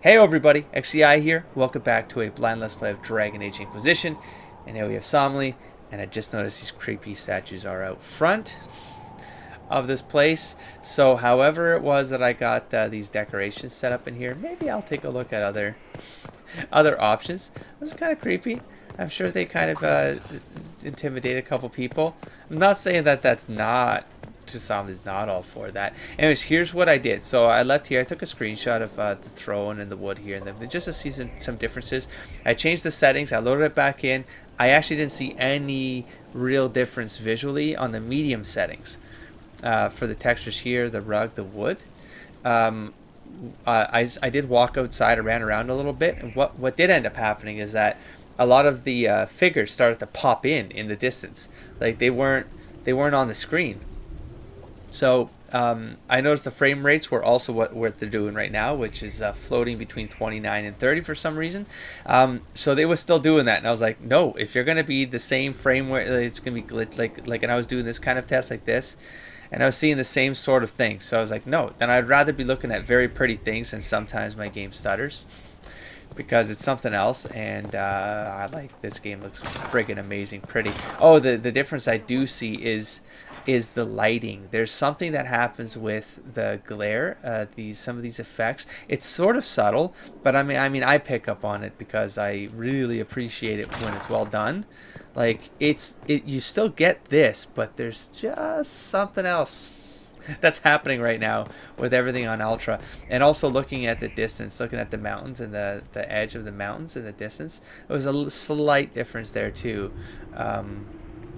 Hey everybody, XCI here. Welcome back to a blind let's play of Dragon Age Inquisition. And here we have Somley, and I just noticed these creepy statues are out front of this place. So however it was that I got these decorations set up in here, maybe I'll take a look at other options. It was kind of creepy. I'm sure they kind of intimidate a couple people. I'm not saying that that's not... Somebody's not all for that. Anyways, here's what I did. So I left here. I took a screenshot of the throne and the wood here, and then just to see some differences. I changed the settings. I loaded it back in. I actually didn't see any real difference visually on the medium settings for the textures here, the rug, the wood. I did walk outside. I ran around a little bit, and what did end up happening is that a lot of the figures started to pop in the distance, like they weren't on the screen. So I noticed the frame rates were also what they're doing right now, which is floating between 29 and 30 for some reason. So they were still doing that, and I was like, no, if you're gonna be the same frame rate, it's gonna be glitch like. And I was doing this kind of test like this, and I was seeing the same sort of thing. So I was like, no, then I'd rather be looking at very pretty things, and sometimes my game stutters because it's something else. And I like this game. Looks friggin' amazing, pretty. Oh, the difference I do see is the lighting. There's something that happens with the glare, some of these effects. It's sort of subtle, but I mean I pick up on it because I really appreciate it when it's well done. Like you still get this, but there's just something else that's happening right now with everything on ultra. And also looking at the distance, looking at the mountains and the edge of the mountains in the distance, it was a slight difference there too.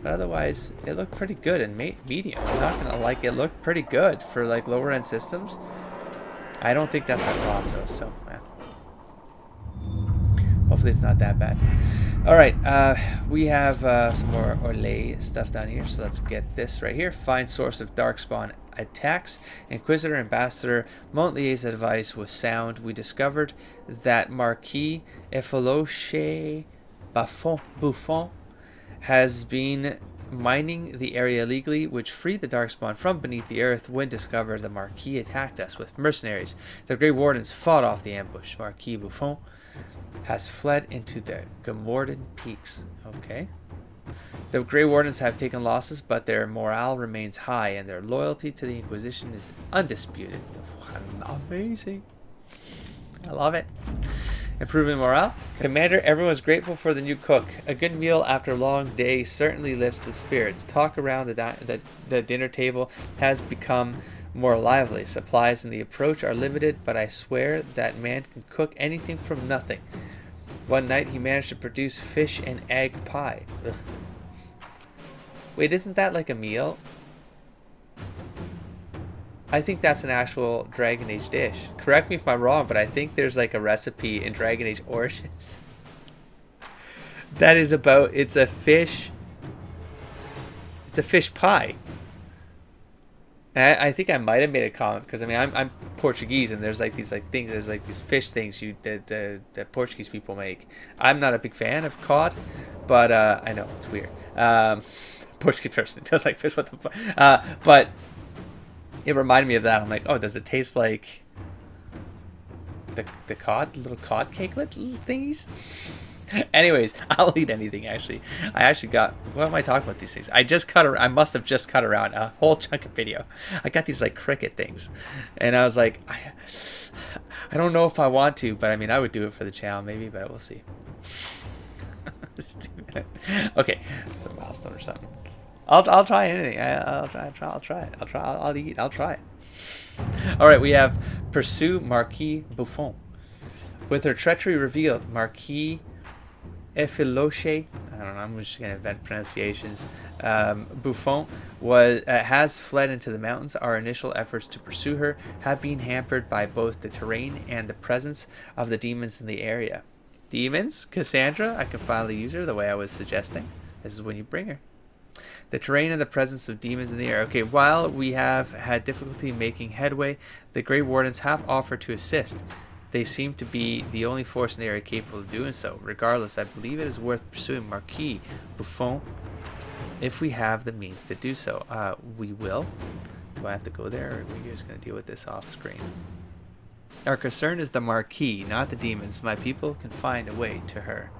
But otherwise it looked pretty good in medium. I'm not gonna like, it looked pretty good for like lower end systems. I don't think that's my problem though, so hopefully it's not that bad. Alright, we have some more Orlais stuff down here, so let's get this right here. Find source of Darkspawn attacks. Inquisitor Ambassador Montlier's advice was sound. We discovered that Marquis Effiloche Buffon has been mining the area illegally, which freed the Darkspawn from beneath the earth. When discovered, the Marquis attacked us with mercenaries. The Grey Wardens fought off the ambush. Marquis Buffon has fled into the Gamordan Peaks. Okay. The Grey Wardens have taken losses, but their morale remains high, and their loyalty to the Inquisition is undisputed. Amazing. I love it. Improving morale. Commander, everyone's grateful for the new cook. A good meal after a long day certainly lifts the spirits. Talk around the dinner table has become more lively. Supplies and the approach are limited, but I swear that man can cook anything from nothing. One night he managed to produce fish and egg pie. Ugh. Wait, isn't that like a meal? I think that's an actual Dragon Age dish. Correct me if I'm wrong, but I think there's like a recipe in Dragon Age Origins that is about, it's a fish pie. And I think I might have made a comment because I mean I'm Portuguese, and there's like these things, there's like these fish things that Portuguese people make. I'm not a big fan of cod, but I know it's weird. Portuguese person does like fish. What the fuck? But it reminded me of that. I'm like, oh, does it taste like the cod, little cod cakelet thingies? Anyways, I'll eat anything. Actually, I actually got, what am I talking about these things? I must have just cut around a whole chunk of video. I got these like cricket things, and I was like, I don't know if I want to, but I mean I would do it for the channel maybe, but we'll see. Okay, some milestone or something. I'll try anything. I'll try it. I'll try it. All right, we have pursue Marquis Buffon. With her treachery revealed, Marquis Effiloche, I don't know, I'm just gonna invent pronunciations. Buffon has fled into the mountains. Our initial efforts to pursue her have been hampered by both the terrain and the presence of the demons in the area. Demons? Cassandra? I can finally use her the way I was suggesting. This is when you bring her. The terrain and the presence of demons in the air. Okay, while we have had difficulty making headway, the Grey Wardens have offered to assist. They seem to be the only force in the area capable of doing so. Regardless, I believe it is worth pursuing Marquis Buffon if we have the means to do so. We will. Do I have to go there, or are we just going to deal with this off screen? Our concern is the Marquis, not the demons. My people can find a way to her.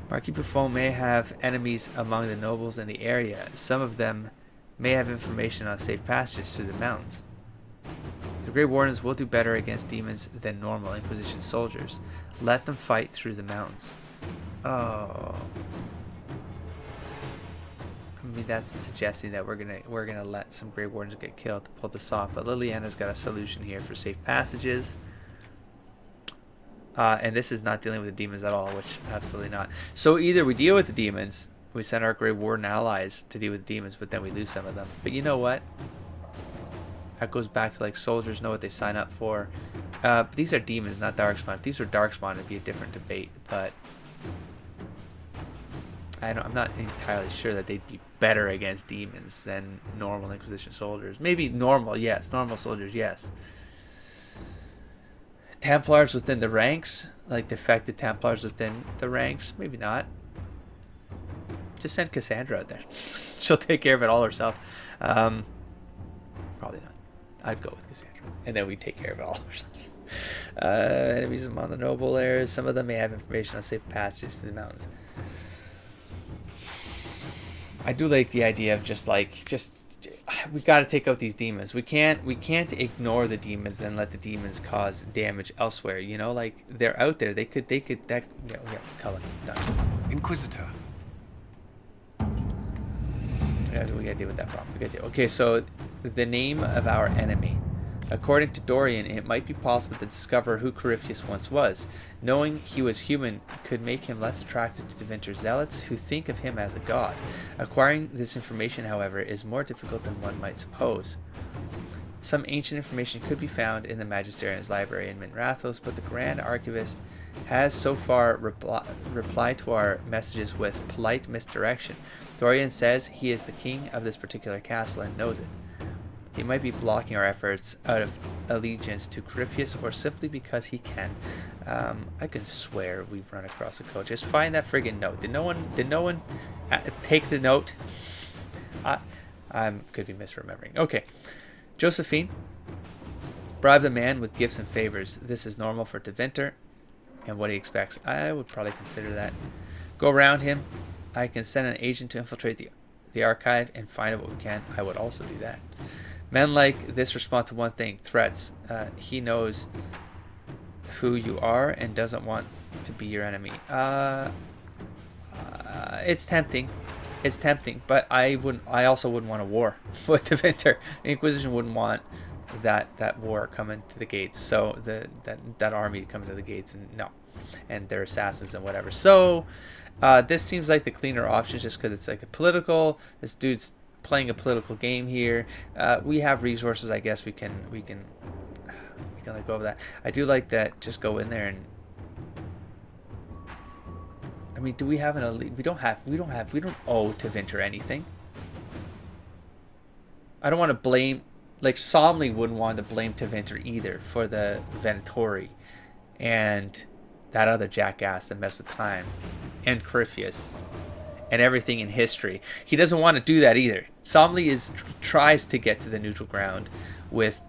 Marquis Buffon may have enemies among the nobles in the area. Some of them may have information on safe passages through the mountains. The Grey Wardens will do better against demons than normal Inquisition soldiers. Let them fight through the mountains. Oh. I mean, that's suggesting that we're gonna let some Grey Wardens get killed to pull this off. But Liliana's got a solution here for safe passages. And this is not dealing with the demons at all, which absolutely not. So either we deal with the demons, we send our Grey Warden allies to deal with the demons, but then we lose some of them. But you know what? That goes back to like soldiers know what they sign up for. But these are demons, not Darkspawn. If these were Darkspawn, it'd be a different debate. But I'm not entirely sure that they'd be better against demons than normal Inquisition soldiers. Maybe normal, yes. Normal soldiers, yes. Templars within the ranks, like defected Templars within the ranks, maybe not. Just send Cassandra out there. She'll take care of it all herself. Probably not. I'd go with Cassandra. And then we take care of it all ourselves. Enemies among the noble areas. Some of them may have information on safe passages to the mountains. I do like the idea of just we got to take out these demons. We can't ignore the demons and let the demons cause damage elsewhere. You know, like they're out there. They could yeah, we have color done. Inquisitor. Yeah, we gotta deal with that problem. Okay, so the name of our enemy. According to Dorian, it might be possible to discover who Corypheus once was. Knowing he was human could make him less attractive to Devinter zealots who think of him as a god. Acquiring this information, however, is more difficult than one might suppose. Some ancient information could be found in the Magisterium's library in Minrathos, but the Grand Archivist has so far replied to our messages with polite misdirection. Dorian says he is the king of this particular castle and knows it. He might be blocking our efforts out of allegiance to Corypheus or simply because he can. I can swear we've run across a code. Just find that friggin' note. Did no one take the note? I could be misremembering. Okay. Josephine. Bribe the man with gifts and favors. This is normal for Devinter and what he expects. I would probably consider that. Go around him. I can send an agent to infiltrate the archive and find out what we can. I would also do that. Men like this respond to one thing, threats. He knows who you are and doesn't want to be your enemy. It's tempting. It's tempting, but I also wouldn't want a war with the Devinter. Inquisition wouldn't want that war coming to the gates. So that army coming to the gates, and no, and their assassins and whatever. So this seems like the cleaner option, just because it's like a political. This dude's playing a political game here. We have resources. I guess we can let go of that. I do like that. Just go in there and. I mean, do we have an elite? We don't owe Devinter anything. I don't want to blame. Like Somley wouldn't want to blame Devinter either for the Venatori and that other jackass that messed with time and Corypheus and everything in history. He doesn't want to do that either. Somley tries to get to the neutral ground with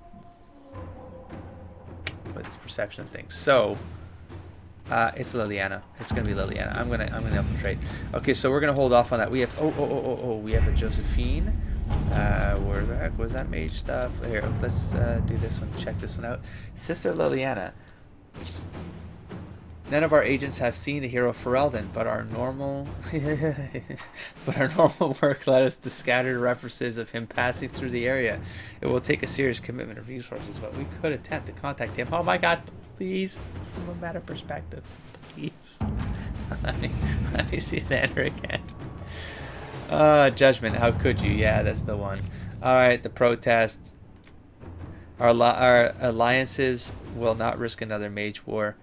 his perception of things. So it's Liliana. It's gonna be Liliana. I'm gonna infiltrate. Okay, so we're gonna hold off on that. We have we have a Josephine. Where the heck was that mage stuff? Here, let's do this one. Check this one out. Sister Liliana. None of our agents have seen the hero Ferelden, but our normal work led us to scattered references of him passing through the area. It will take a serious commitment of resources, but we could attempt to contact him. Oh my God, please, from a matter perspective, please. Let me see Xander again. Judgment, how could you? Yeah, that's the one. Alright, the protests. Our alliances will not risk another mage war.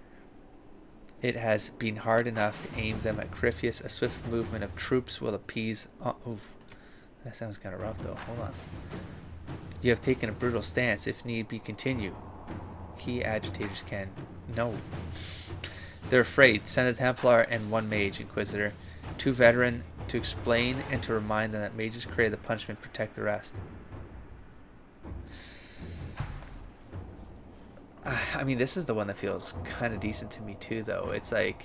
It has been hard enough to aim them at Corypheus. A swift movement of troops will appease... oof. That sounds kind of rough, though. Hold on. You have taken a brutal stance. If need be, continue. Key agitators can... No. They're afraid. Send a Templar and one mage, Inquisitor. 2 veteran to explain and to remind them that mages create the punishment, protect the rest. I mean, this is the one that feels kind of decent to me too, though. It's like,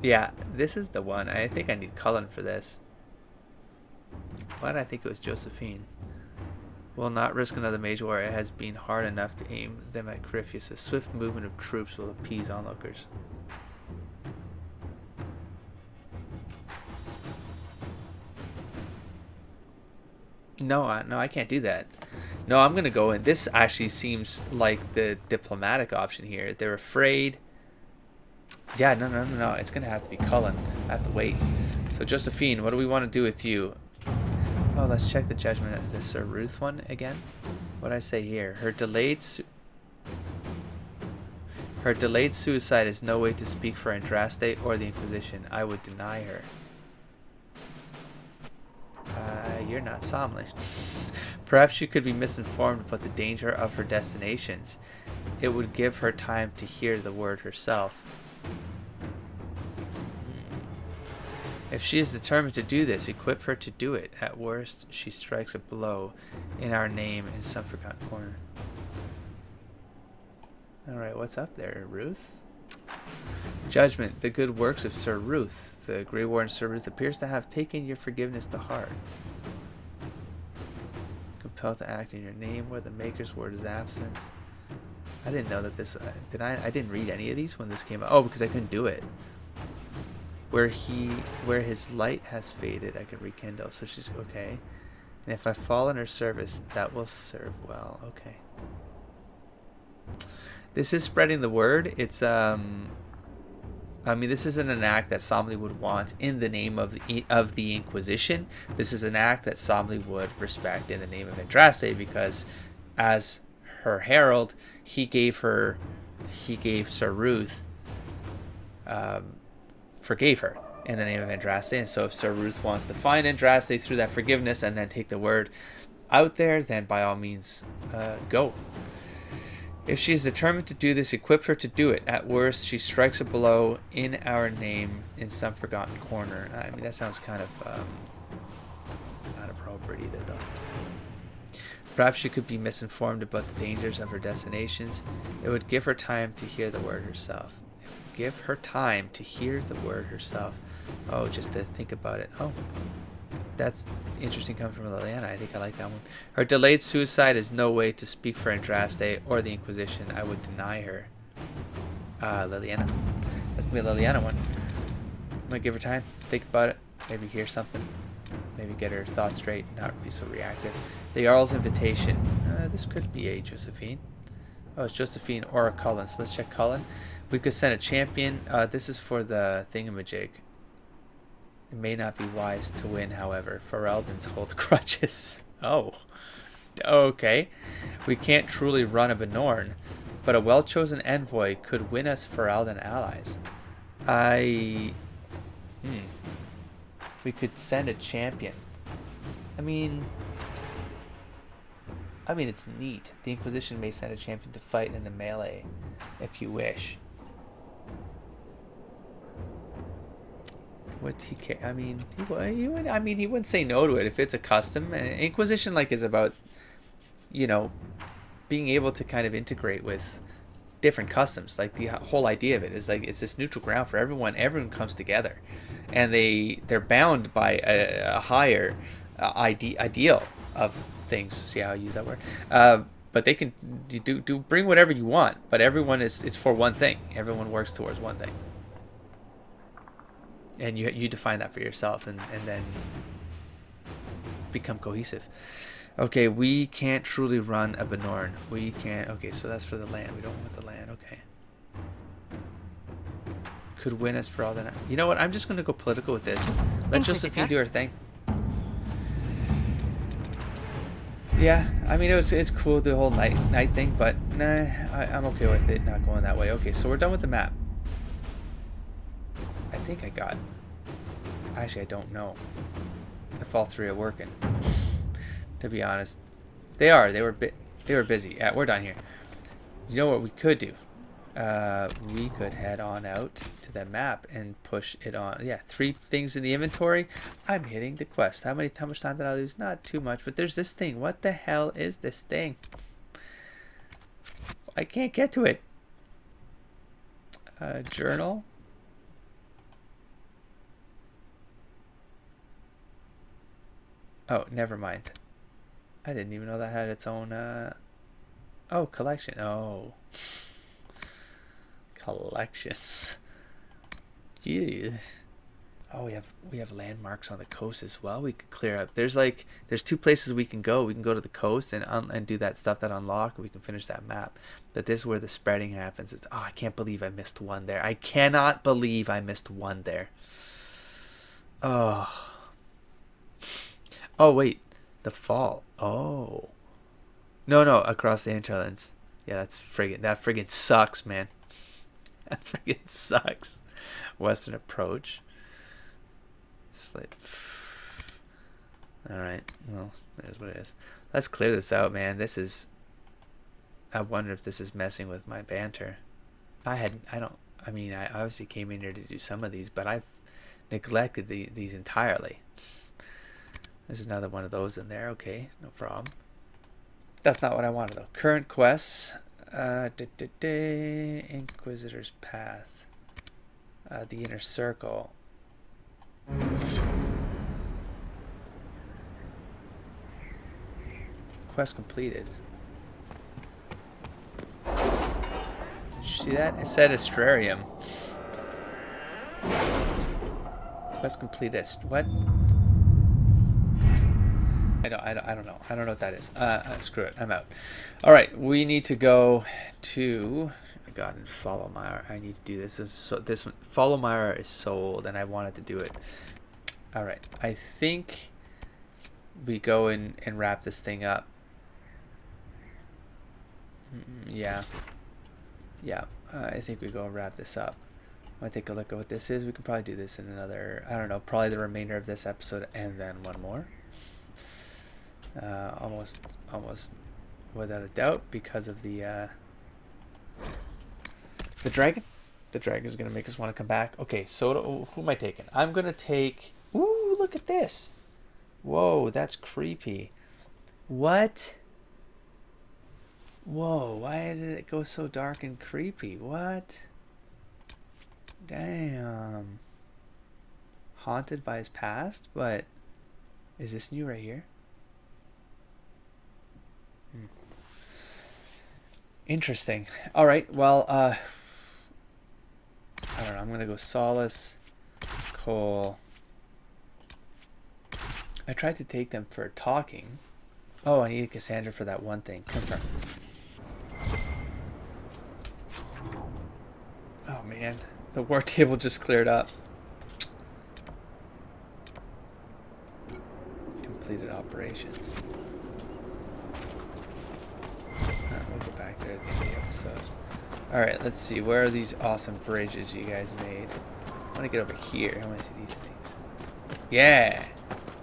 yeah, this is the one. I think I need Cullen for this. Why did I think it was Josephine? Will not risk another major war. It has been hard enough to aim them at Corypheus. A swift movement of troops will appease onlookers. No, I can't do that. No, I'm gonna go in. This actually seems like the diplomatic option here. They're afraid. Yeah, no. It's gonna have to be Cullen. I have to wait. So Josephine, what do we want to do with you? Oh, let's check the judgment of the Sir Ruth one again. What did I say here? Her delayed suicide is no way to speak for Andraste or the Inquisition. I would deny her. You're not Somley. Perhaps she could be misinformed about the danger of her destinations. It would give her time to hear the word herself. If she is determined to do this, equip her to do it. At worst, she strikes a blow in our name in some forgotten corner. Alright, what's up there, Ruth? Judgment. The good works of Sir Ruth. The Grey Warden Sir Ruth appears to have taken your forgiveness to heart. Compelled to act in your name where the Maker's word is absent. I didn't know that this... I didn't read any of these when this came out. Oh, because I couldn't do it. Where his light has faded, I can rekindle. So she's okay. And if I fall in her service, that will serve well. Okay. This is spreading the word. It's I mean, this isn't an act that Somley would want in the name of the Inquisition. This is an act that Somley would respect in the name of Andraste, because as her herald, he gave Sir Ruth, forgave her in the name of Andraste. And so if Sir Ruth wants to find Andraste through that forgiveness and then take the word out there, then by all means, go. If she is determined to do this, equip her to do it. At worst, she strikes a blow in our name in some forgotten corner. I mean, that sounds kind of not appropriate either, though. Perhaps she could be misinformed about the dangers of her destinations. It would give her time to hear the word herself. It would give her time to hear the word herself. Oh, just to think about it. Oh, that's interesting coming from Liliana. I think I like that one. Her delayed suicide is no way to speak for Andraste or the Inquisition. I would deny her. Liliana. That's going to be a Liliana one. I'm going to give her time. Think about it. Maybe hear something. Maybe get her thoughts straight. Not be so reactive. The Jarl's invitation. This could be a Josephine. Oh, it's Josephine or a Cullen. So let's check Cullen. We could send a champion. This is for the thingamajig. It may not be wise to win, however. Ferelden's hold grudges. Oh. Okay. We can't truly run a Benorn, but a well-chosen envoy could win us Ferelden allies. We could send a champion. I mean, it's neat. The Inquisition may send a champion to fight in the melee, if you wish. Would he care? I mean, he wouldn't say no to it if it's a custom. And Inquisition is about, being able to kind of integrate with different customs. Like the whole idea of it is it's this neutral ground for everyone. Everyone comes together, and they're bound by a higher ideal of things. See how I use that word? But they can do bring whatever you want. But everyone it's for one thing. Everyone works towards one thing. And you define that for yourself and then become cohesive. Okay, we can't truly run a Benorn. We can't. Okay, so that's for the land. We don't want the land. Okay. Could win us for all that. You know what? I'm just going to go political with this. Let Josephine do her thing. Yeah, I mean, it's cool, the whole night thing, but nah, I'm okay with it not going that way. Okay, so we're done with the map. I think I got... Actually, I don't know if all three are working, to be honest. They are. They were busy. Yeah, we're done here. You know what we could do? We could head on out to the map and push it on. Yeah, 3 things in the inventory. I'm hitting the quest. How much time did I lose? Not too much, but there's this thing. What the hell is this thing? I can't get to it. Journal. Oh, never mind. I didn't even know that had its own, oh, collection. Oh. Collections. Yeah. Oh, we have landmarks on the coast as well. We could clear up. There's 2 places we can go. We can go to the coast and do that stuff that unlock. We can finish that map. But this is where the spreading happens. It's, oh, I can't believe I missed one there. I cannot believe I missed one there. Oh. Oh wait, the fall. Oh. No, across the hinterlands. Yeah, that friggin' sucks, man. That friggin' sucks. Western approach. Slip. Alright, well, there's what it is. Let's clear this out, man. I wonder if this is messing with my banter. I obviously came in here to do some of these, but I've neglected these entirely. There's another one of those in there. Okay, no problem. That's not what I wanted, though. Current quests. Inquisitor's Path. The Inner Circle. Quest completed. Did you see that? It said Astrarium. Quest completed. What? I don't know. I don't know what that is. Screw it. I'm out. All right, we need to go to. Oh God, and follow Myra. I need to do this. This one, follow Myra is sold, and I wanted to do it. All right, I think we go and wrap this thing up. Yeah. I think we go and wrap this up. I'm gonna take a look at what this is. We could probably do this in another. I don't know. Probably the remainder of this episode, and then one more. Almost without a doubt, because of the dragon. The dragon is gonna make us want to come back. Okay, so who am I taking? I'm gonna take. Ooh, look at this. Whoa, that's creepy. What? Whoa, why did it go so dark and creepy? What? Damn. Haunted by his past, but is this new right here? Interesting. All right. Well, I don't know. I'm gonna go Solace, Cole. I tried to take them for talking. Oh, I need Cassandra for that one thing. Confirm. Oh man, the war table just cleared up. Completed operations. We'll go back there at the end of the episode. Alright, let's see. Where are these awesome bridges you guys made? I want to get over here. I want to see these things. Yeah!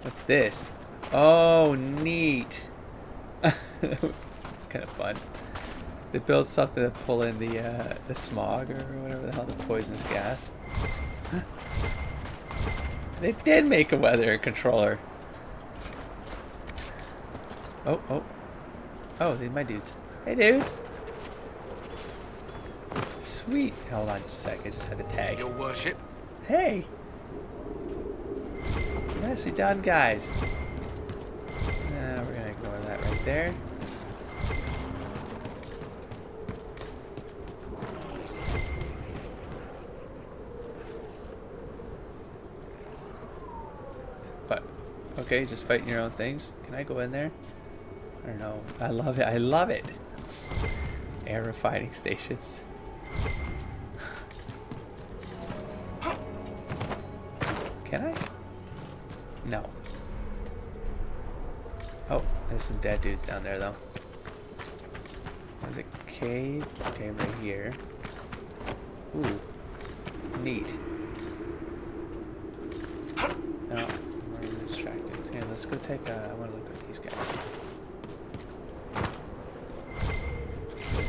What's this? Oh, neat! It's kind of fun. They built something to pull in the smog or whatever the hell, the poisonous gas. They did make a weather controller. Oh, these are my dudes. Hey, dudes. Sweet. Hold on just a sec. I just had to tag. Your worship. Hey. Nicely done, guys. We're going to ignore that right there. But, okay, just fighting your own things. Can I go in there? I don't know. I love it. I love it. Air refining stations. Can I? No. Oh, there's some dead dudes down there, though. There's a cave. Okay, right here. Ooh. Neat. No, I'm distracted. Hey, let's go take I want to look at these guys.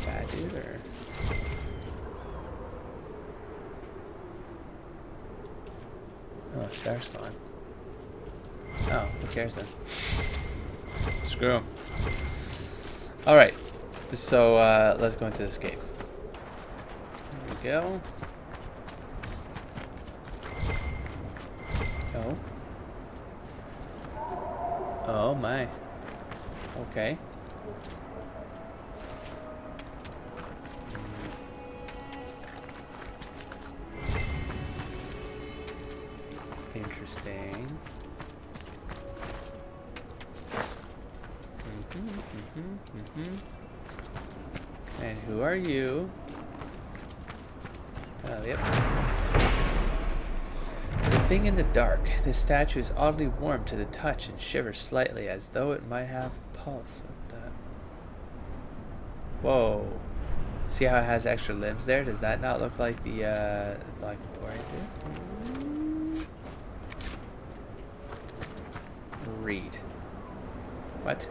Bad dude, or... Oh, star spawn. Oh, who cares then? Screw him. Alright. So let's go into this cave. There we go. Oh. Oh my. Okay. Interesting. And who are you? Oh, yep. The thing in the dark. This statue is oddly warm to the touch and shivers slightly as though it might have a pulse. What the? Whoa. See how it has extra limbs there? Does that not look like the black boy did? Read. What?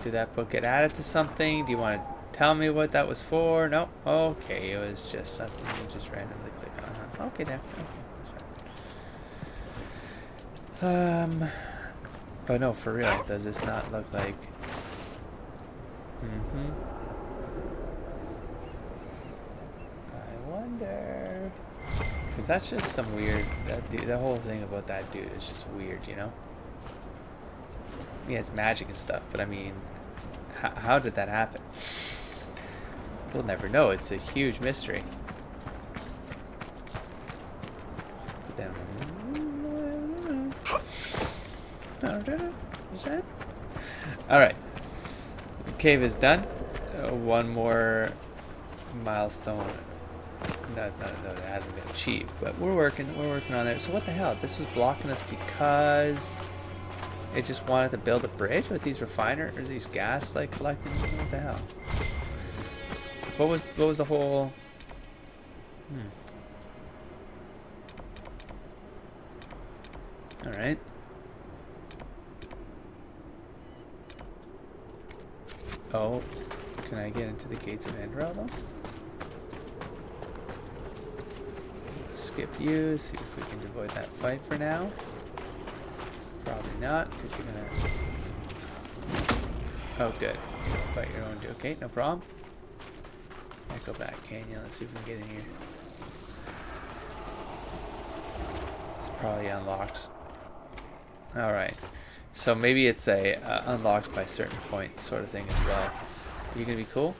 Did that book get added to something? Do you want to tell me what that was for? No? Okay, it was just something you just randomly click on. Huh? Okay, then. Okay, but no, for real, does this not look like... I wonder... Because that's just some weird... That dude, the whole thing about that dude is just weird, you know? Yeah, it's magic and stuff, but I mean... How did that happen? We'll never know. It's a huge mystery. But then... Alright. The cave is done. One more milestone. No, it's not. No, it hasn't been achieved. But we're working on it. So what the hell? This was blocking us because it just wanted to build a bridge with these refiners or these gas like collecting. What the hell? What was the whole? All right. Oh, can I get into the gates of Endrel though? Skip you, see if we can avoid that fight for now. Probably not, because you're gonna... Oh, good. Fight your own... Okay, no problem. I'll go back, can you? Let's see if we can get in here. This probably unlocks. Alright. So maybe it's a unlocks by a certain point sort of thing as well. You gonna be cool?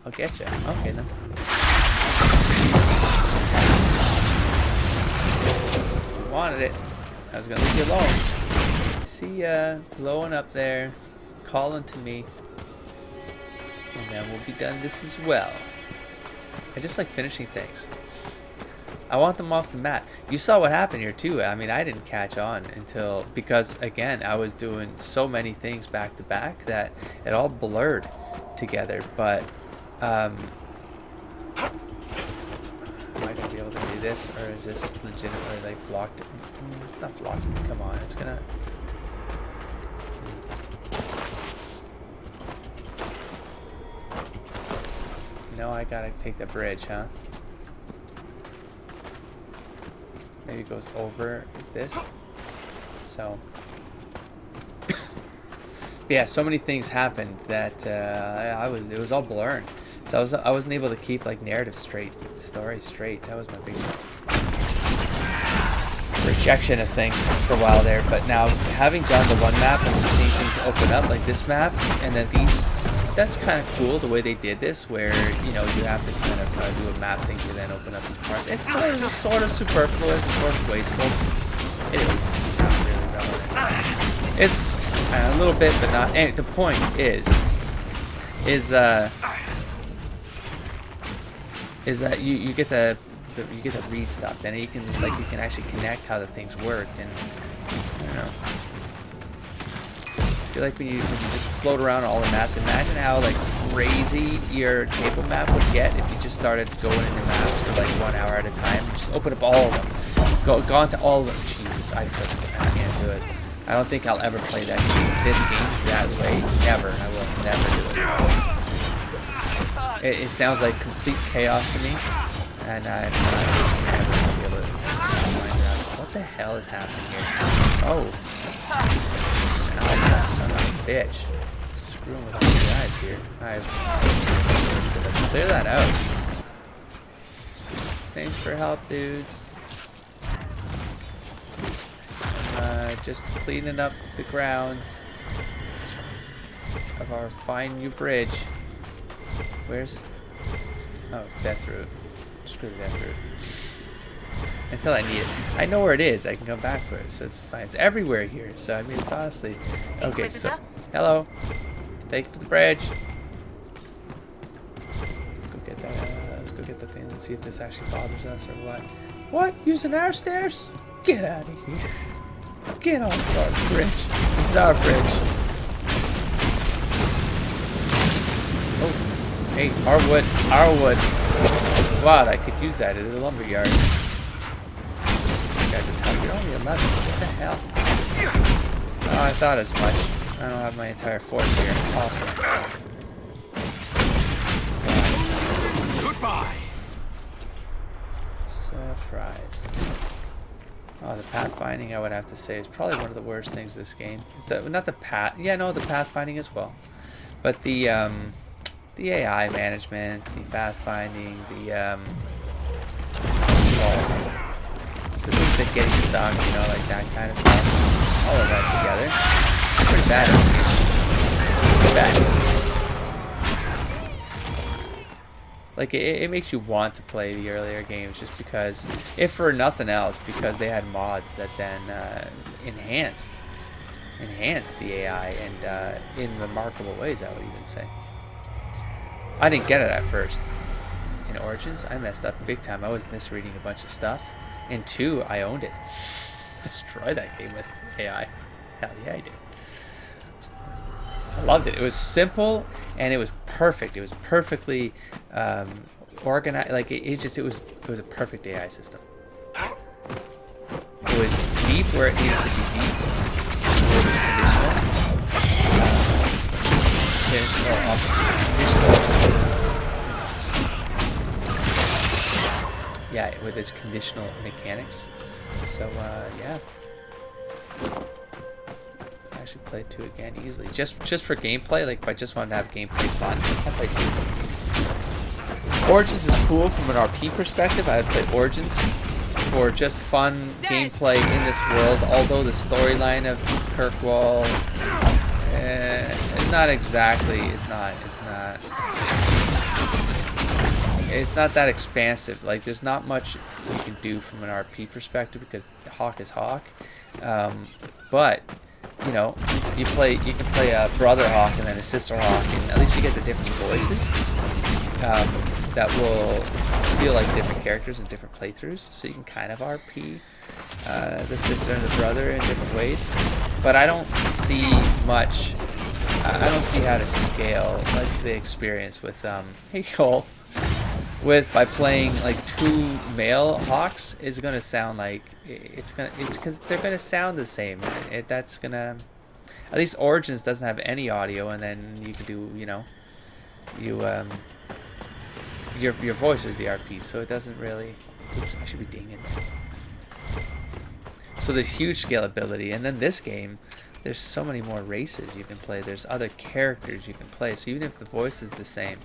I'll get you. Okay then. Wanted it. I was gonna leave you alone. See ya, blowing up there, calling to me, and then we'll be done this as well. I just like finishing things. I want them off the mat. You saw what happened here too. I mean, I didn't catch on until, because again, I was doing so many things back to back that it all blurred together. But am I gonna be able to do this, or is this legitimately like blocked? It's not blocked. Come on, it's gonna. No, I gotta take the bridge, huh? Maybe it goes over this. So, yeah, so many things happened that it was all blurring. So I wasn't able to keep like narrative story straight. That was my biggest rejection of things for a while there. But now having done the one map and seeing things open up like this map, and then these, that's kind of cool the way they did this, where you know you have to kind of do a map thing to then open up these parts. It's sort of superfluous and sort of wasteful. It is not really relevant. It's a little bit, but not. And the point is that you get the you get to read stuff, then you can actually connect how the things work, and I don't know. I feel like when you just float around all the maps, imagine how like crazy your table map would get if you just started going into maps for like 1 hour at a time. Just open up all of them, go into all of them. Jesus, I can't do it. I don't think I'll ever play that game, this game that way. Never. I will never do it. It sounds like complete chaos to me, and I'm never gonna be able to find out what the hell is happening here. Oh. Oh, son of a bitch. screwing with all these guys here. Let's clear that out. Thanks for help, dudes. Just cleaning up the grounds of our fine new bridge. Where's... Oh, it's Death Root. Screw the Death Root. Until I need it. I know where it is. I can come back for it, so it's fine. It's everywhere here. So, I mean, it's honestly... Okay, so... Hello. Thank you for the bridge. Let's go get that. Let's go get the thing. Let's see if this actually bothers us or what. What? Using our stairs? Get out of here. Get off our bridge. This is our bridge. Oh. Hey, our wood. Our wood. Wow, I could use that at the lumberyard. Guys are telling me only 11. What the hell? Oh, I thought as much. I don't have my entire force here. Awesome. Goodbye. Surprise. Oh, the pathfinding, I would have to say, is probably one of the worst things in this game. Is that not the path? Yeah, no, the pathfinding as well. But the AI management, the pathfinding, the things that getting stuck, you know, like that kind of stuff. All of that together. Pretty bad. Pretty bad. Like, it makes you want to play the earlier games just because, if for nothing else, because they had mods that then enhanced the AI and in remarkable ways, I would even say. I didn't get it at first. In Origins, I messed up big time. I was misreading a bunch of stuff. In 2, I owned it. Destroyed that game with AI. Hell yeah, I did. I loved it. It was simple and it was perfect. It was perfectly organized. Like it was a perfect AI system. It was deep where it needed to be deep. It was conditional. Yeah, with its conditional mechanics. So yeah. Actually played 2 again easily, just for gameplay. Like if I just wanted to have gameplay fun, I played 2. Origins is cool from an RP perspective. I would play Origins for just fun gameplay in this world. Although the storyline of Kirkwall, it's not exactly. It's not that expansive. Like there's not much you can do from an RP perspective because Hawk is Hawk, but you know, you can play a brother Hawk and then a sister Hawk, and at least you get the different voices that will feel like different characters in different playthroughs. So you can kind of RP the sister and the brother in different ways. But I don't see much. I don't see how to scale like the experience with hey Cole. By playing like 2 male Hawks is gonna sound like it's because they're gonna sound the same. That's gonna, at least Origins doesn't have any audio, and then you can do, you know, your voice is the RP, so it doesn't really. Oops, I should be dinging. So there's huge scalability, and then this game, there's so many more races you can play. There's other characters you can play. So even if the voice is the same,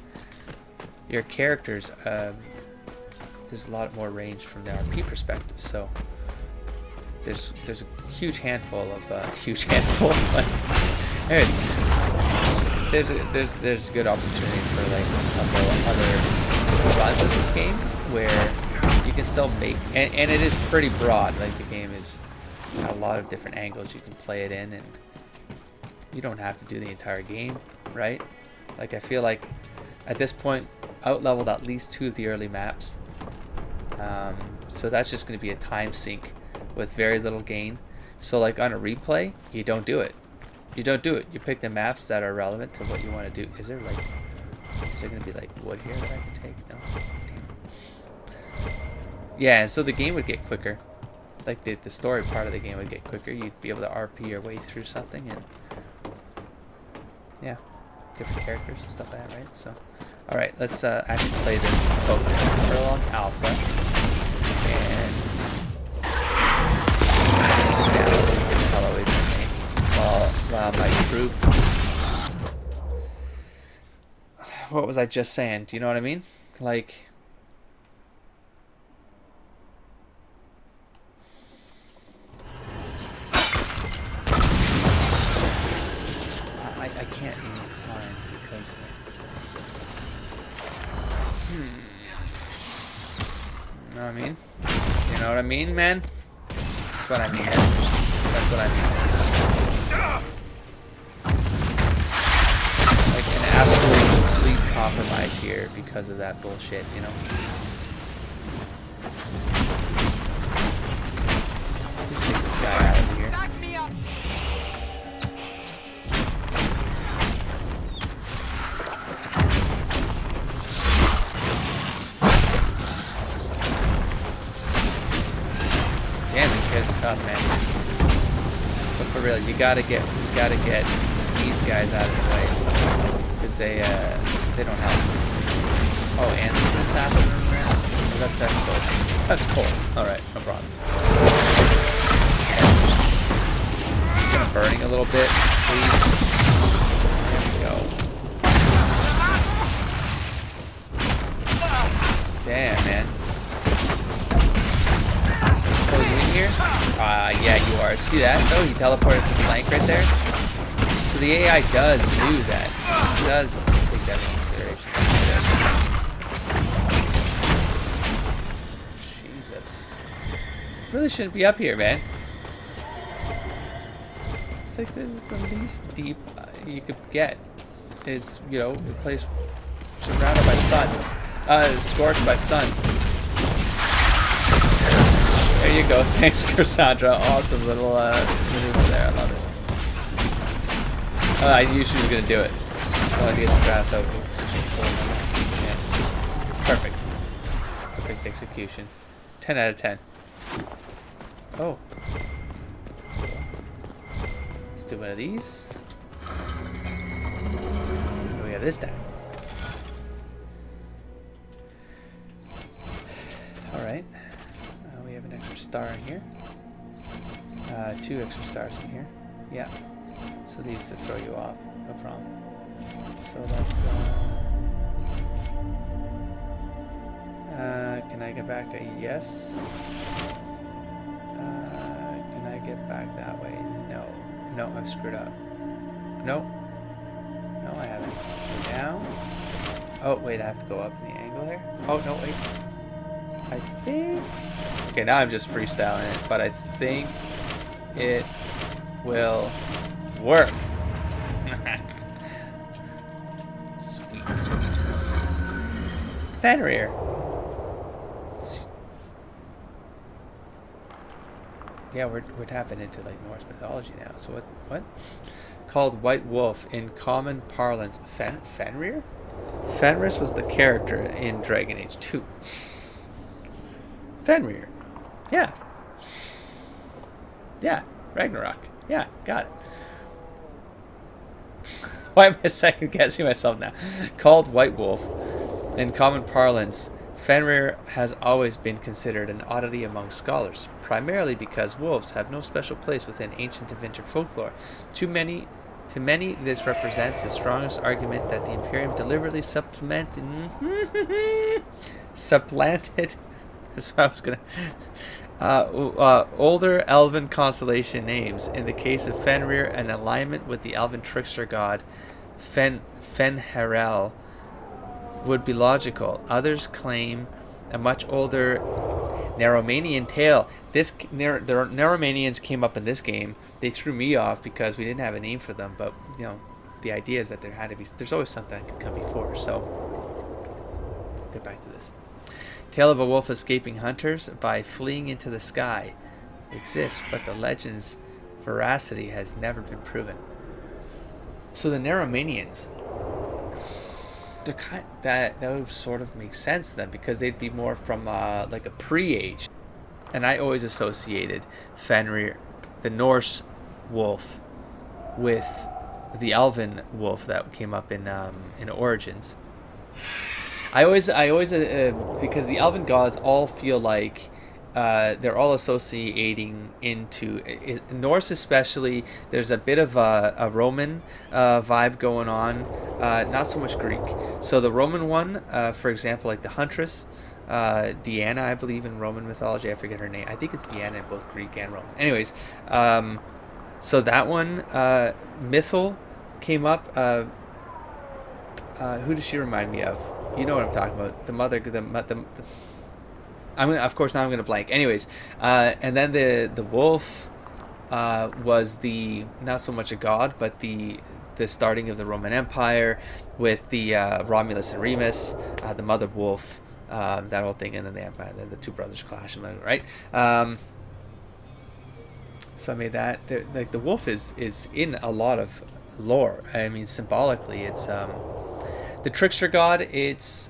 your characters, there's a lot more range from the RP perspective. So there's a huge handful of there's good opportunity for like other runs of this game where you can still make, and it is pretty broad. Like the game is a lot of different angles you can play it in, and you don't have to do the entire game, right? Like I feel like at this point out-leveled at least 2 of the early maps, so that's just going to be a time sink with very little gain. So like on a replay, you don't do it. You pick the maps that are relevant to what you want to do. Is there going to be like wood here that I can take? No. Damn. Yeah, and so the game would get quicker. Like the story part of the game would get quicker. You'd be able to RP your way through something, and yeah, different characters and stuff like that, right? So, all right, let's actually play this focus Furlong Alpha, and while my troop what was I just saying? Do you know what I mean? Like, I can't even find because. You know what I mean? You know what I mean, man? That's what I mean. That's what I mean. Like an absolute complete compromise here because of that bullshit, you know? Let's take this guy out of here. Back me up. Damn, these guys are tough, man. But for real, you gotta get these guys out of the way because they don't help. Oh, and the assassin around. Oh, that's cool. That's cool. All right, no problem. Kind of burning a little bit, please. There we go. Damn, man. Oh, you in here? Yeah, you are. See that? Oh, he teleported to the flank right there. So the AI does do that. It does take that into consideration. Jesus. Really shouldn't be up here, man. It's like this is the least deep you could get. Is, you know, a place surrounded by sun. Scorched by sun. There you go. Thanks, Cassandra. Awesome little maneuver there. I love it. Oh, I knew she was going to do it. Oh, I get the grass out. Yeah. Perfect. Perfect execution. 10 out of 10. Oh. Let's do one of these. We have this down. Alright. We have an extra star in here. 2 extra stars in here. Yeah. So these to throw you off. No problem. So that's can I get back a yes? Can I get back that way? No. No, I've screwed up. Nope. No, I haven't. Go down. Oh, wait, I have to go up in the angle here. Oh, no, wait. I think... Okay, now I'm just freestyling it, but I think it will work. Sweet. Fenrir. Yeah, we're tapping into like Norse mythology now. So what? Called White Wolf in common parlance. Fenrir? Fenris was the character in Dragon Age 2. Fenrir. Yeah. Yeah. Ragnarok. Yeah, got it. Why am I second guessing myself now? Called White Wolf in common parlance, Fenrir has always been considered an oddity among scholars, primarily because wolves have no special place within ancient adventure folklore. To many, this represents the strongest argument that the Imperium deliberately supplanted. That's what I was gonna. Older elven constellation names. In the case of Fenrir, an alignment with the elven trickster god Fen'Harel would be logical. Others claim a much older Narromanian tale. The Narromanians came up in this game. They threw me off because we didn't have a name for them. But you know, the idea is that there's always something that could come before. So get back to this. Tale of a wolf escaping hunters by fleeing into the sky exists, but the legend's veracity has never been proven. So the Narromanians, that would sort of make sense to them because they'd be more from like a pre-age. And I always associated Fenrir, the Norse wolf, with the elven wolf that came up in Origins. I always because the elven gods all feel like they're all associating into Norse, especially. There's a bit of a Roman vibe going on, not so much Greek. So the Roman one, for example, like the Huntress, Deanna, I believe in Roman mythology. I forget her name. I think it's Deanna in both Greek and Roman. Anyways, so that one, Mythal, came up. Who does she remind me of? You know what I'm talking about. The mother, I'm gonna, of course, now I'm gonna blank. Anyways, and then the wolf was the, not so much a god, but the starting of the Roman Empire with the Romulus and Remus, the mother wolf, that whole thing, and then the Empire, the two brothers clash, right? So I made that. Like the wolf is in a lot of lore. I mean, symbolically, it's the trickster god. It's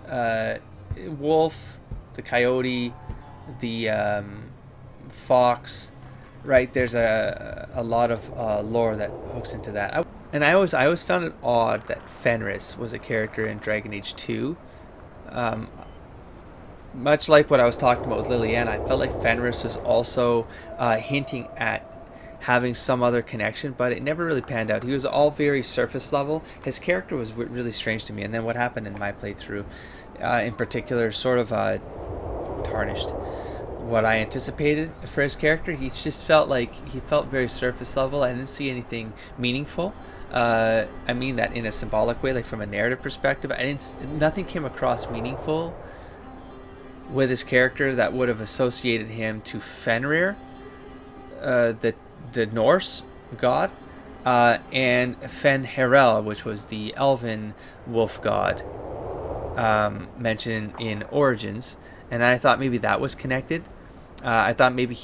wolf, the coyote, the fox, right? There's a lot of lore that hooks into that. I always found it odd that Fenris was a character in Dragon Age 2. Much like what I was talking about with Liliana, I felt like Fenris was also hinting at having some other connection, but it never really panned out. He was all very surface level. His character was really strange to me, and then what happened in my playthrough, in particular, sort of tarnished what I anticipated for his character. He just felt like he felt very surface level. I didn't see anything meaningful. I mean that in a symbolic way, like from a narrative perspective. Nothing came across meaningful with his character that would have associated him to Fenrir, the Norse god, and Fen'Herel, which was the elven wolf god mentioned in Origins, and I thought maybe that was connected. I thought maybe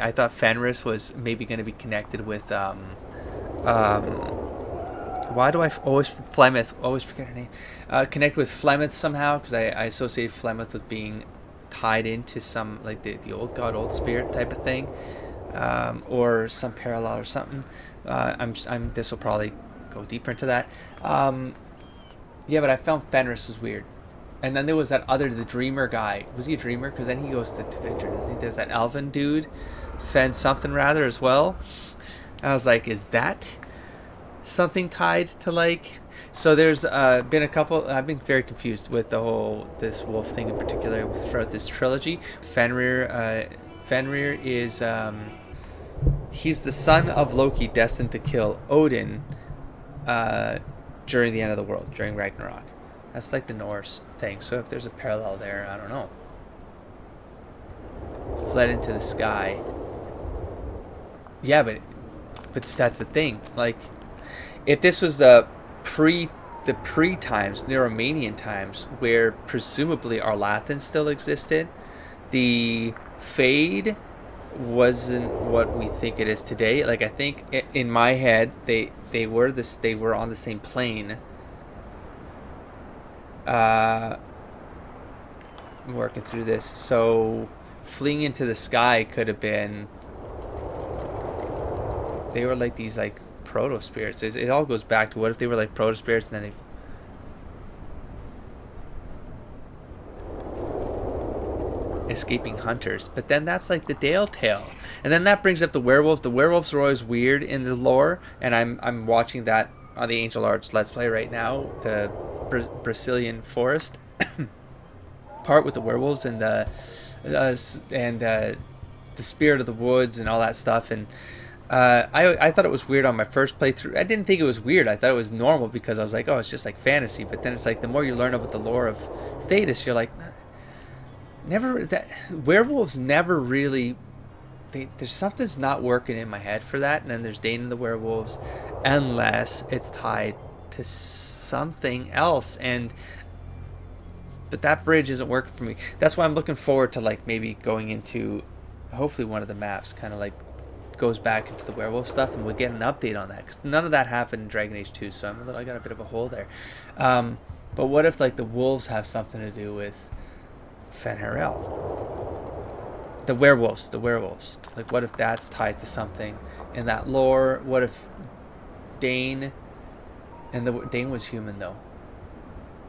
I thought Fenris was maybe going to be connected with why do I always forget her name? Connect with Flemeth somehow, because I associate Flemeth with being tied into some, like the old god, old spirit type of thing, or some parallel or something. This will probably go deeper into that. Yeah, but I found Fenris was weird. And then there was the dreamer guy. Was he a dreamer? Because then he goes to Victor, doesn't he? There's that elven dude, Fen something rather, as well. I was like, is that something tied to, like... So there's been a couple... I've been very confused with this wolf thing in particular throughout this trilogy. Fenrir is... he's the son of Loki, destined to kill Odin during the end of the world, during Ragnarok. That's like the Norse thing. So if there's a parallel there, I don't know. Fled into the sky. Yeah, but that's the thing. Like, if this was the pre times, Neuromanian times, where presumably Arlathan still existed, the Fade wasn't what we think it is today. Like, I think in my head they were on the same plane. I'm working through this. So fleeing into the sky could have been, they were like these like proto spirits. It all goes back to, what if they were like proto spirits and then escaping hunters? But then that's like the Dale tale, and then that brings up the werewolves. The werewolves are always weird in the lore, and I'm watching that on the Angel Arts Let's Play right now, the Brazilian forest part with the werewolves and the spirit of the woods and all that stuff. And I thought it was weird on my first playthrough. I didn't think it was weird. I thought it was normal, because I was like, oh, it's just like fantasy. But then it's like, the more you learn about the lore of Thetis, you're like, werewolves never really. There's something's not working in my head for that. And then there's Dane and the werewolves, unless it's tied to something else. But that bridge isn't working for me. That's why I'm looking forward to, like, maybe going into, hopefully one of the maps kind of like goes back into the werewolf stuff, and we'll get an update on that, because none of that happened in Dragon Age 2, so I got a bit of a hole there. But what if, like, the wolves have something to do with Fen'Herel? The werewolves. Like, what if that's tied to something in that lore? What if Dane, and Dane was human though.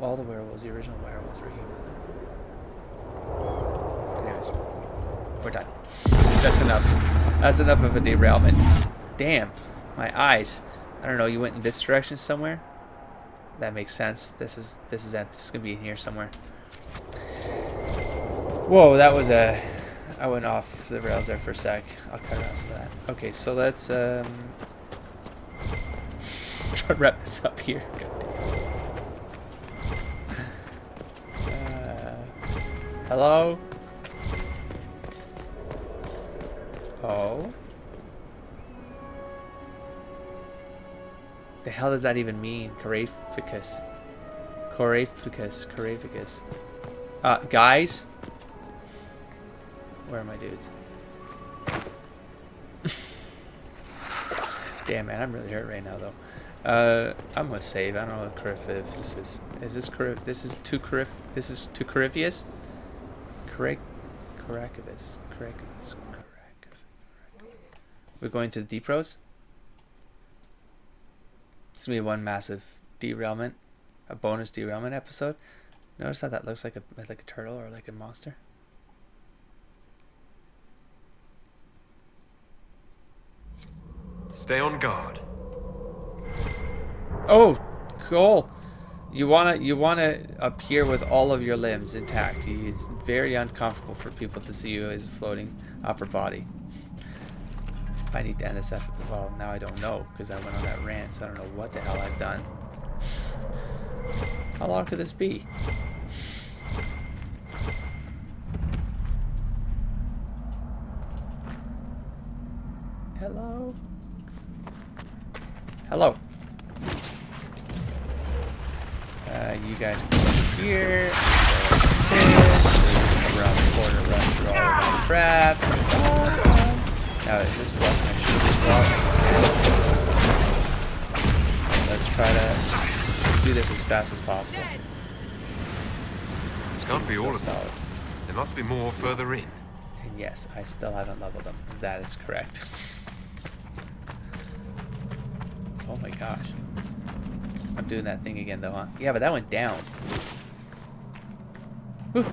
All the original werewolves were human though. Anyways, we're done. That's enough. That's enough of a derailment. Damn, my eyes. I don't know. You went in this direction somewhere. That makes sense. This is gonna be in here somewhere. Whoa, that was a. I went off the rails there for a sec. I'll cut around some of that. Okay, so let's try to wrap this up here. Hello? Oh? The hell does that even mean? Coraphicus. Coraphicus. Guys? Where are my dudes? Damn, man, I'm really hurt right now, though. I'm gonna save. I don't know what Coraphicus is. Is this Coraphicus? This is too Coraphicus? Caracavus. We're going to the deep roads. It's gonna be one massive derailment, a bonus derailment episode. Notice how that looks like a turtle or like a monster. Stay on guard. Oh, cool. You wanna appear with all of your limbs intact. It's very uncomfortable for people to see you as a floating upper body. I need to end this episode. Well, now I don't know because I went on that rant, so I don't know what the hell I've done. How long could this be? Hello? Hello. You guys go over here. Around the corner, run through all of that crap. Awesome. Now, is this what I should as well? Let's try to do this as fast as possible. This can't be all of them. There must be more further in. And yes, I still haven't leveled them. That is correct. Oh my gosh. I'm doing that thing again though, huh? Yeah, but that went down. Whew.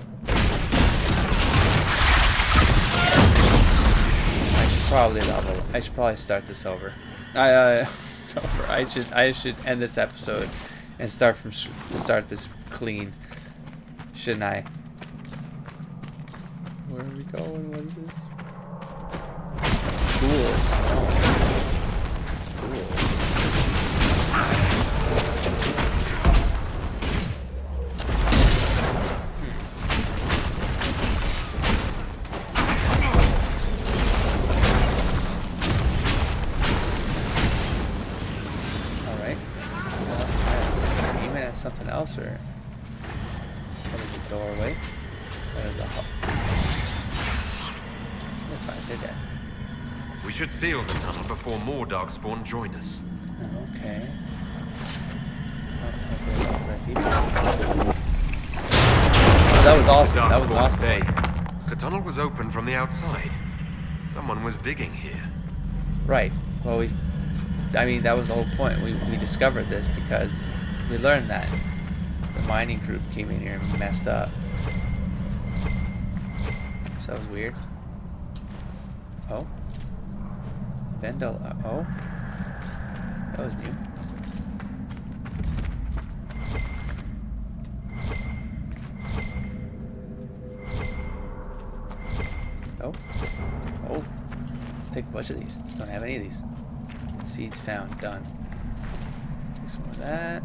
I should probably start this over. I should end this episode and start this clean. Shouldn't I? Where are we going? What is this? Ghouls. Oh. Ghouls. Something else, or what is a doorway? That is a hub. That's fine, they're dead. We should seal the tunnel before more darkspawn join us. Okay. Oh, that was awesome. That was an awesome day. The tunnel was open from the outside. Someone was digging here. Right. Well, I mean, that was the whole point. We discovered this because we learned that the mining group came in here and messed up. So that was weird. Oh. Vendel. Oh. That was new. Oh. Oh. Let's take a bunch of these. Don't have any of these. Seeds found. Done. Take some more of that.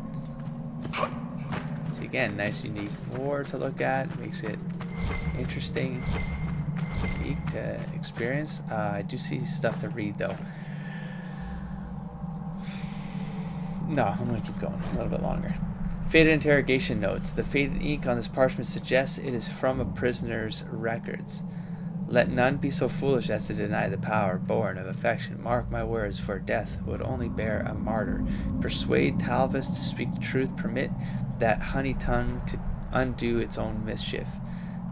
So again, nice unique lore to look at. Makes it interesting, unique to experience. I do see stuff to read though. No, I'm gonna keep going a little bit longer. Faded interrogation notes. The faded ink on this parchment suggests it is from a prisoner's records. Let none be so foolish as to deny the power born of affection. Mark my words, for death would only bear a martyr. Persuade Talvis to speak the truth. Permit that honey tongue to undo its own mischief.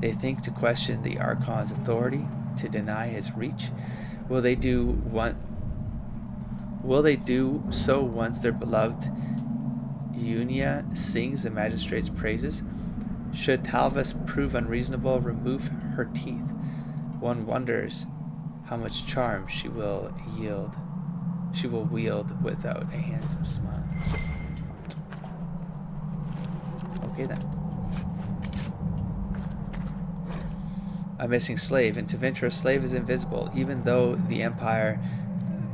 They think to question the Archon's authority, to deny his reach. Will they do so once their beloved Unia sings the magistrate's praises? Should Talvis prove unreasonable, remove her teeth. One wonders how much charm she will wield without a handsome smile. Okay then. A missing slave. In Tevinter, a slave is invisible, even though the entire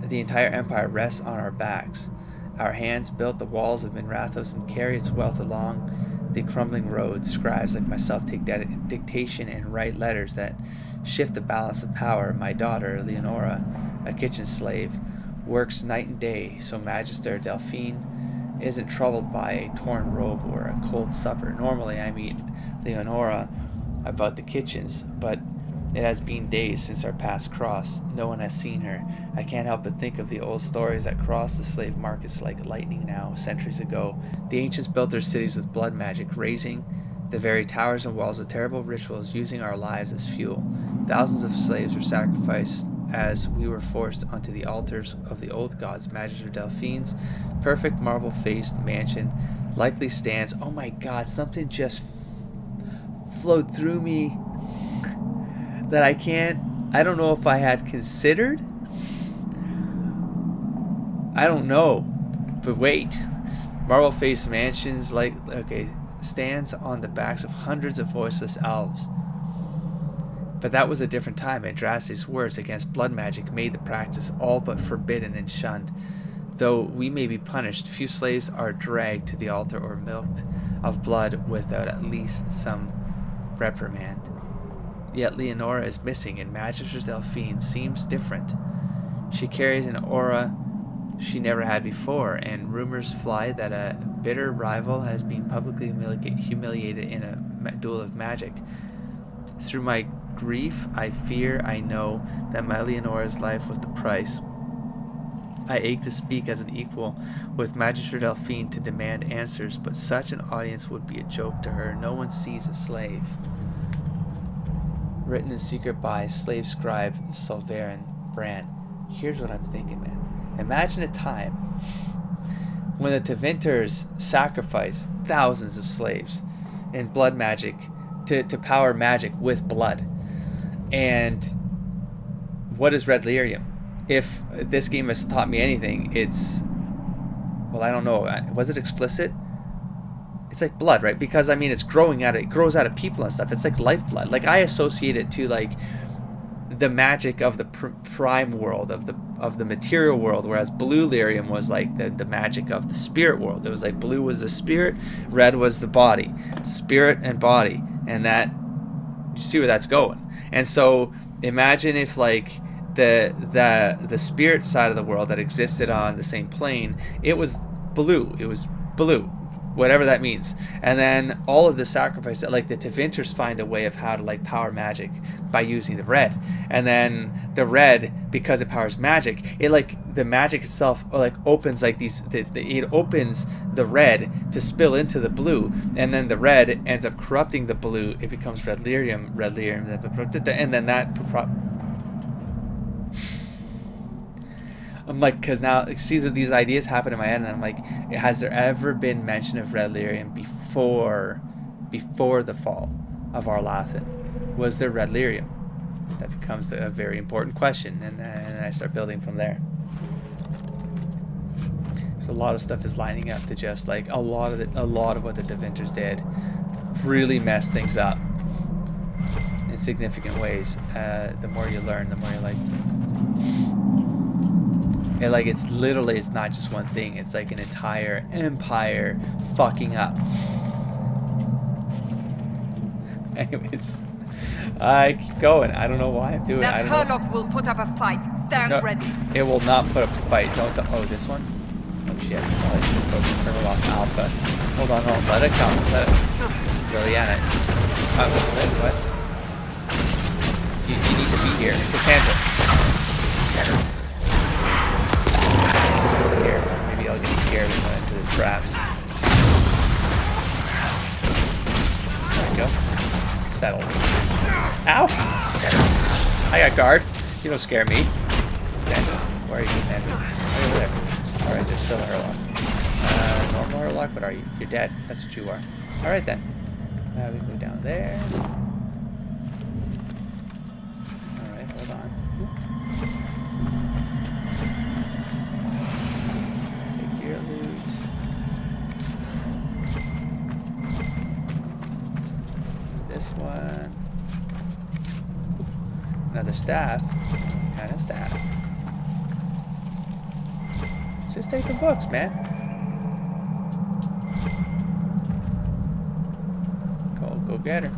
empire rests on our backs. Our hands built the walls of Minrathos and carry its wealth along the crumbling road. Scribes like myself take dictation and write letters that shift the balance of power. My daughter, Leonora, a kitchen slave, works night and day, so Magister Delphine isn't troubled by a torn robe or a cold supper. Normally I meet Leonora about the kitchens, but it has been days since our paths crossed. No one has seen her. I can't help but think of the old stories that crossed the slave markets like lightning now, centuries ago. The ancients built their cities with blood magic, raising the very towers and walls with terrible rituals, using our lives as fuel. Thousands of slaves were sacrificed as we were forced onto the altars of the old gods. Magister Delphine's perfect marble-faced mansion likely stands. Oh my god, something just flowed through me that I don't know if I had considered. I don't know. But wait. Marble-faced mansions stands on the backs of hundreds of voiceless elves. But that was a different time, and Andraste's words against blood magic made the practice all but forbidden and shunned. Though we may be punished, few slaves are dragged to the altar or milked of blood without at least some reprimand. Yet Leonora is missing, and Magister Delphine seems different. She carries an aura she never had before, and rumors fly that a bitter rival has been publicly humiliated in a duel of magic. Through my grief, I fear I know that my Leonora's life was the price. I ache to speak as an equal with Magister Delphine to demand answers, but such an audience would be a joke to her. No one sees a slave. Written in secret by slave scribe Solverin Bran. Here's what I'm thinking, man. Imagine a time when the Tevinters sacrificed thousands of slaves in blood magic to power magic with blood. And what is red lyrium? If this game has taught me anything, it's, well, I don't know. Was it explicit? It's like blood, right? Because it grows out of people and stuff. It's like lifeblood. Like, I associate it to like the magic of the prime world, of the material world, whereas blue lyrium was like the magic of the spirit world. It was like blue was the spirit, red was the body, spirit and body, and that, you see where that's going. And so imagine if like the spirit side of the world that existed on the same plane, it was blue, whatever that means. And then all of the sacrifice that like the Tevinters find a way of how to like power magic by using the red. And then the red, because it powers magic, it like the magic itself like opens like these it opens the red to spill into the blue, and then the red ends up corrupting the blue. It becomes red lyrium, and then that I'm like, because now see that these ideas happen in my head, and I'm like, has there ever been mention of red lyrium before the fall of Arlathan? Was there red lyrium? That becomes a very important question, and then I start building from there. So a lot of stuff is lining up to just like a lot of what the Tevinters did really messed things up in significant ways. The more you learn, the more you're like. And like it's not just one thing, it's like an entire empire fucking up. Anyways, I keep going. I don't know why I'm doing it. That Herlock will put up a fight. Stand ready. It will not put up a fight. Oh, this one? Oh shit. Oh, I should focus Herlock Alpha. Hold on. Let it come. Liliana. What? You need to be here. Cassandra. Maybe I'll get scared and run into the traps. There we go. Settle. Ow! I got guard. You don't scare me. Sandra. Where are you, Sandra? Right over there. Alright, there's still a Herlock. Normal Herlock, but are you? You're dead. That's what you are. Alright then. We can go down there. done. Another staff. And a staff. Just take the books, man. Go get her.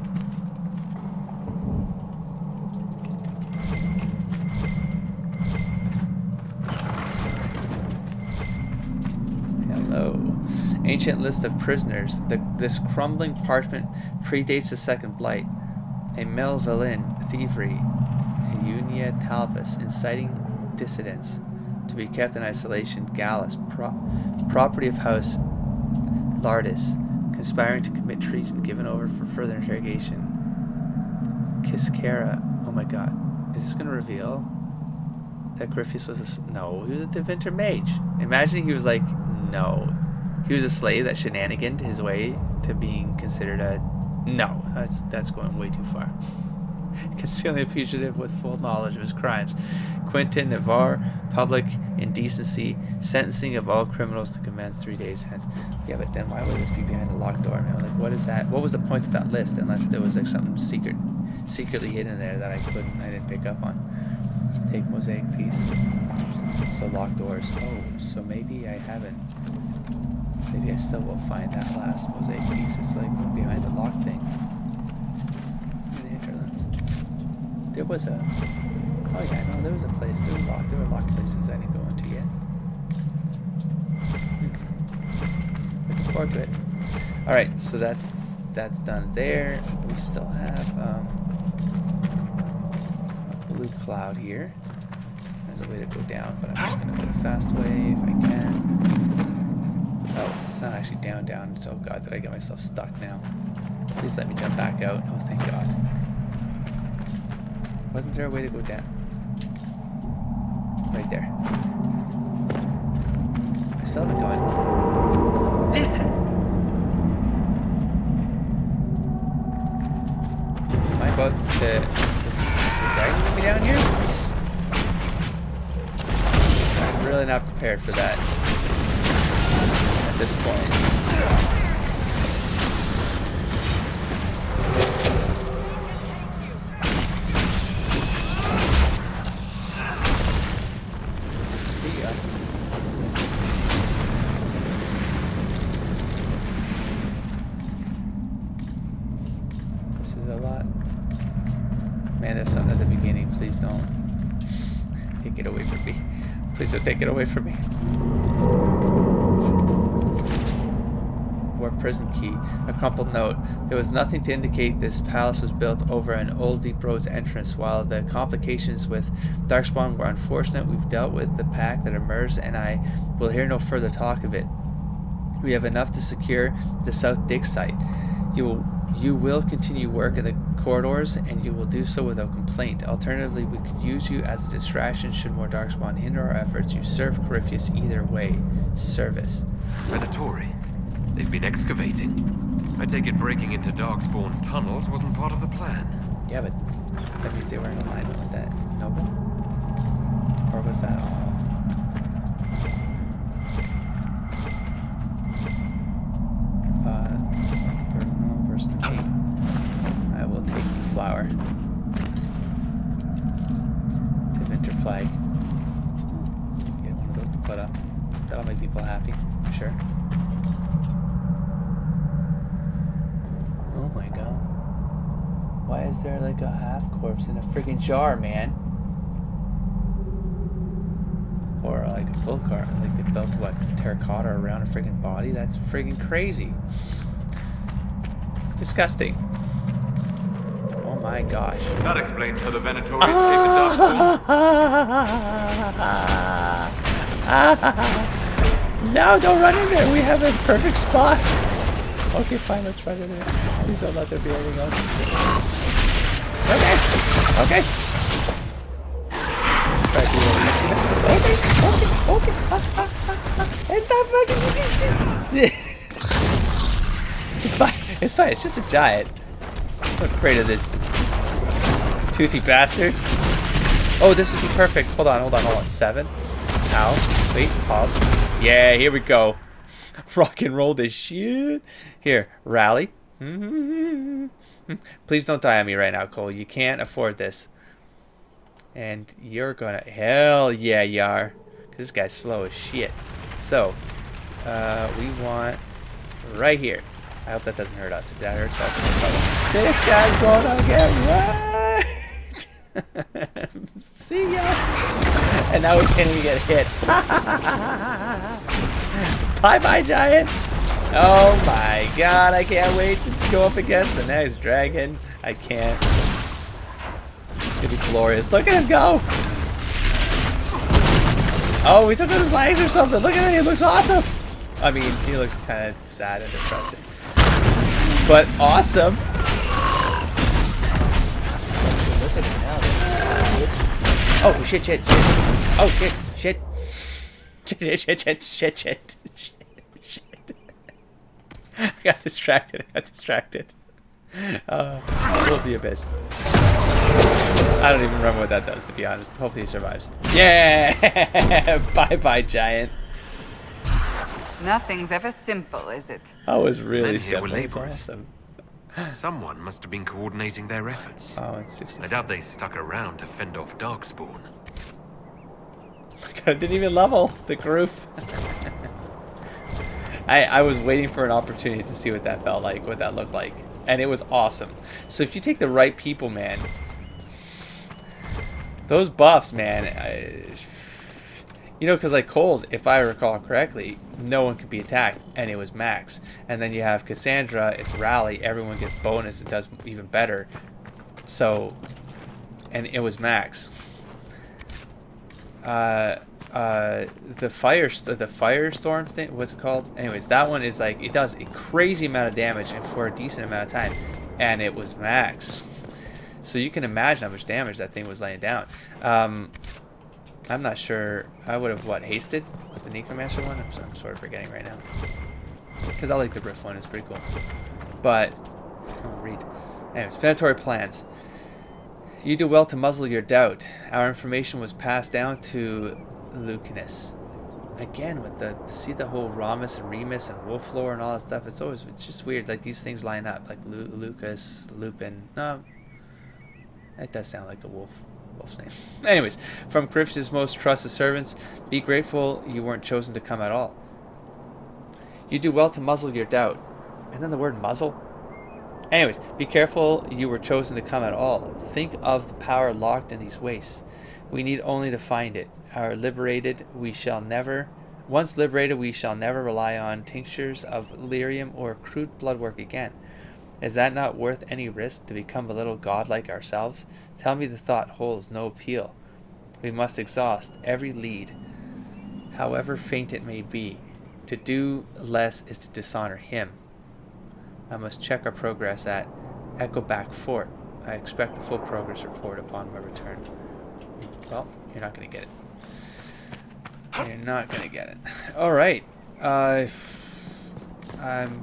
Hello. Ancient list of prisoners. This crumbling parchment predates the Second Blight. A Melvillin thievery. A Unia Talvis inciting dissidents to be kept in isolation. Gallus. Property of House Lardis. Conspiring to commit treason. Given over for further interrogation. Kiskara. Oh my god. Is this going to reveal that Griffius was a... No, he was a Devinter mage. Imagine he was like... No. He was a slave that shenaniganed his way to being considered a... No. That's going way too far. Concealing a fugitive with full knowledge of his crimes. Quintin Navarre, public indecency, sentencing of all criminals to commence 3 days hence. Yeah, but then why would this be behind a locked door, man? Like, what is that? What was the point of that list? Unless there was like something secretly hidden there that I didn't pick up on. Take mosaic piece. So locked doors. Oh, so maybe I haven't. Maybe I still will find that last mosaic piece. It's like behind the locked thing. The hinterlands. There was a... Oh yeah, no, there was a place. There were locked places I didn't go into yet. Looking forward to it. Alright, so that's done there. We still have a blue cloud here. There's a way to go down, but I'm just going to go the fast way if I can. Oh, it's not actually down. Oh god, did I get myself stuck now? Please let me jump back out. Oh, thank god. Wasn't there a way to go down? Right there. I still haven't gone. Listen. Am I about to... Is the dragon gonna be down here? I'm really not prepared for that at this point. Please don't take it away from me. War prison key. A crumpled note. There was nothing to indicate this palace was built over an old deep road's entrance. While the complications with Darkspawn were unfortunate, we've dealt with the pack that emerged, and I will hear no further talk of it. We have enough to secure the South Dig site. You will continue work in the corridors, and you will do so without complaint. Alternatively, we could use you as a distraction should more Darkspawn hinder our efforts. You serve Corypheus either way. Service. Venatori. They've been excavating. I take it breaking into Darkspawn tunnels wasn't part of the plan. Yeah, but that means they weren't aligned with that. No? Or was that all? Flower. Devinter flag. Get one of those to put up. That'll make people happy, I'm sure. Oh my god. Why is there like a half corpse in a friggin' jar, man? Or like a full car, like they built what, terracotta around a friggin' body? That's friggin' crazy. It's disgusting. Oh my gosh. That explains how the Venatori escaped the Darkspawn. No, don't run in there. We have a perfect spot. Okay, fine, let's run in there. Please don't let there be anything else. Okay. Try to do what you see. Okay. It's not fucking... It's fine. It's just a giant. I'm afraid of this toothy bastard. Oh, this would be perfect. Hold on. 7. Ow. Wait, pause. Yeah, here we go. Rock and roll this shit. Here, rally. Please don't die on me right now, Cole. You can't afford this. And you're gonna... Hell yeah, you are. This guy's slow as shit. So, we want right here. I hope that doesn't hurt us. If that hurts us, this guy's gonna get right. See ya. And now we can't even get hit. Bye-bye, giant. Oh my god, I can't wait to go up against the next dragon. I can't. It's gonna be glorious. Look at him go! Oh, we took out his legs or something. Look at him, he looks awesome. I mean, he looks kind of sad and depressing. But awesome. Look at him now. Oh, shit, shit, shit. Oh, shit, shit. Shit, shit, shit, shit, shit. I got distracted. Will the abyss. I don't even remember what that does, to be honest. Hopefully he survives. Yeah! Bye-bye, giant. Nothing's ever simple, is it? That was really Men here were simple. It's laborers. awesome. Someone must have been coordinating their efforts. Oh, it's 60. I doubt they stuck around to fend off Darkspawn. Oh my god, I didn't even level the roof. I was waiting for an opportunity to see what that felt like, what that looked like. And it was awesome. So if you take the right people, man, those buffs, man, you know, because like Cole's, if I recall correctly, no one could be attacked, and it was max. And then you have Cassandra, it's rally, everyone gets bonus, it does even better. So, and it was max. The firestorm thing, what's it called? Anyways, that one is like, it does a crazy amount of damage and for a decent amount of time, and it was max. So you can imagine how much damage that thing was laying down. I'm not sure. I would have, what, hasted with the Necromancer one? I'm sort of forgetting right now. Because I like the Rift one, it's pretty cool. But, I'll read. Anyways, Venatory plans. You do well to muzzle your doubt. Our information was passed down to Lucanus. Again, with the, see the whole Ramus and Remus and Wolf lore and all that stuff, it's just weird, like these things line up. Like Lucas, Lupin, no, that does sound like a wolf's name. Anyways, from Griffith's most trusted servants, be grateful you weren't chosen to come at all. You do well to muzzle your doubt. And then the word muzzle? Anyways, be careful you were chosen to come at all. Think of the power locked in these wastes. We need only to find it. Once liberated, we shall never rely on tinctures of lyrium or crude blood work again. Is that not worth any risk to become a little god like ourselves? Tell me the thought holds no appeal. We must exhaust every lead, however faint it may be. To do less is to dishonor him. I must check our progress at Echoback Fort. I expect a full progress report upon my return. Well, you're not going to get it. You're not going to get it. Alright. I'm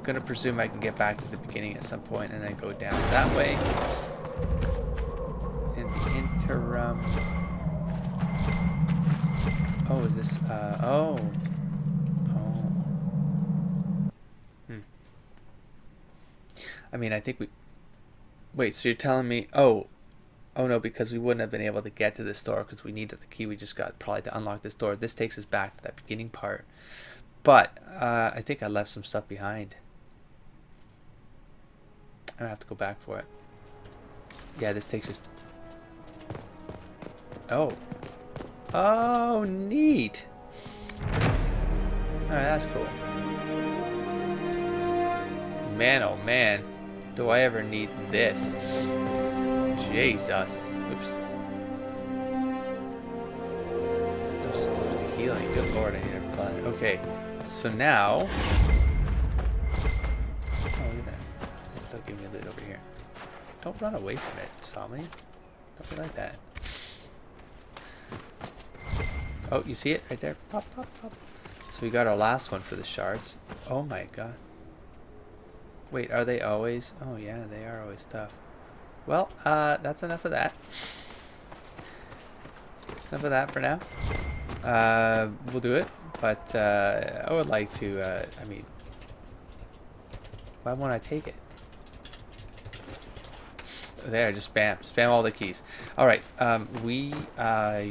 going to presume I can get back to the beginning at some point and then go down that way. In the interim... Oh, is this... Oh. I mean, I think we... Wait, so you're telling me... Oh no, because we wouldn't have been able to get to this door because we needed the key we just got probably to unlock this door. This takes us back to that beginning part. But I think I left some stuff behind. I'm going to have to go back for it. Yeah, this takes us... Oh. Oh, neat. Alright, that's cool. Man, oh man. Do I ever need this? Jesus. Oops. Just for the healing. Good lord, I need a blood. Okay. So now... Oh, look at that. It's still giving me loot over here. Don't run away from it, Somley. Don't be like that. Oh, you see it? Right there. Pop, pop, pop. So we got our last one for the shards. Oh my god. Wait, are they always? Oh yeah, they are always tough. Well, that's enough of that. Enough of that for now. We'll do it, but I would like to, I mean, why won't I take it? There, just spam all the keys. All right, we I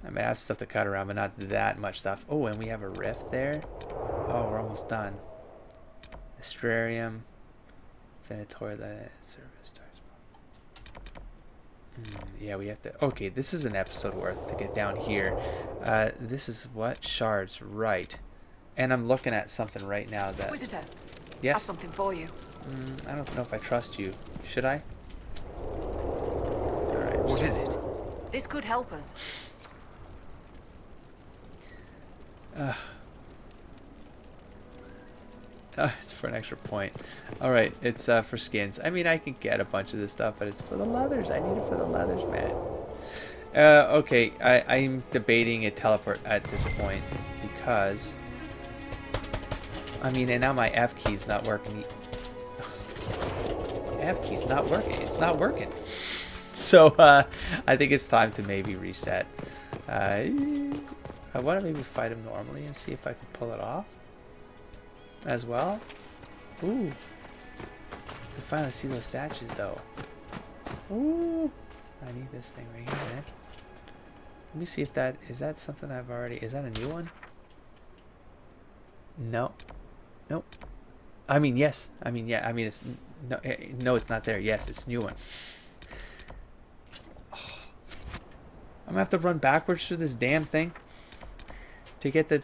mean, I have stuff to cut around, but not that much stuff. Oh, and we have a rift there. Oh, we're almost done. Astrarium, Venator, that service. Yeah, we have to. Okay, this is an episode worth to get down here. This is what shards, right? And I'm looking at something right now that. Visitor, Yes. have something for you. I don't know if I trust you. Should I? All right. What is it? This could help us. It's for an extra point. Alright, it's for skins. I mean, I can get a bunch of this stuff, but it's for the leathers. I need it for the leathers, man. Okay, I'm debating a teleport at this point because... I mean, and now my F key's not working. F key's not working. It's not working. So, I think it's time to maybe reset. I want to maybe fight him normally and see if I can pull it off as well. Ooh. I finally see those statues though. Ooh. I need this thing right here, man. Let me see if that is that something I've already. Is that a new one? No. Nope. I mean, yes. I mean, yeah. I mean, it's no. No, it's not there. Yes, it's a new one. Oh. I'm gonna have to run backwards through this damn thing to get the.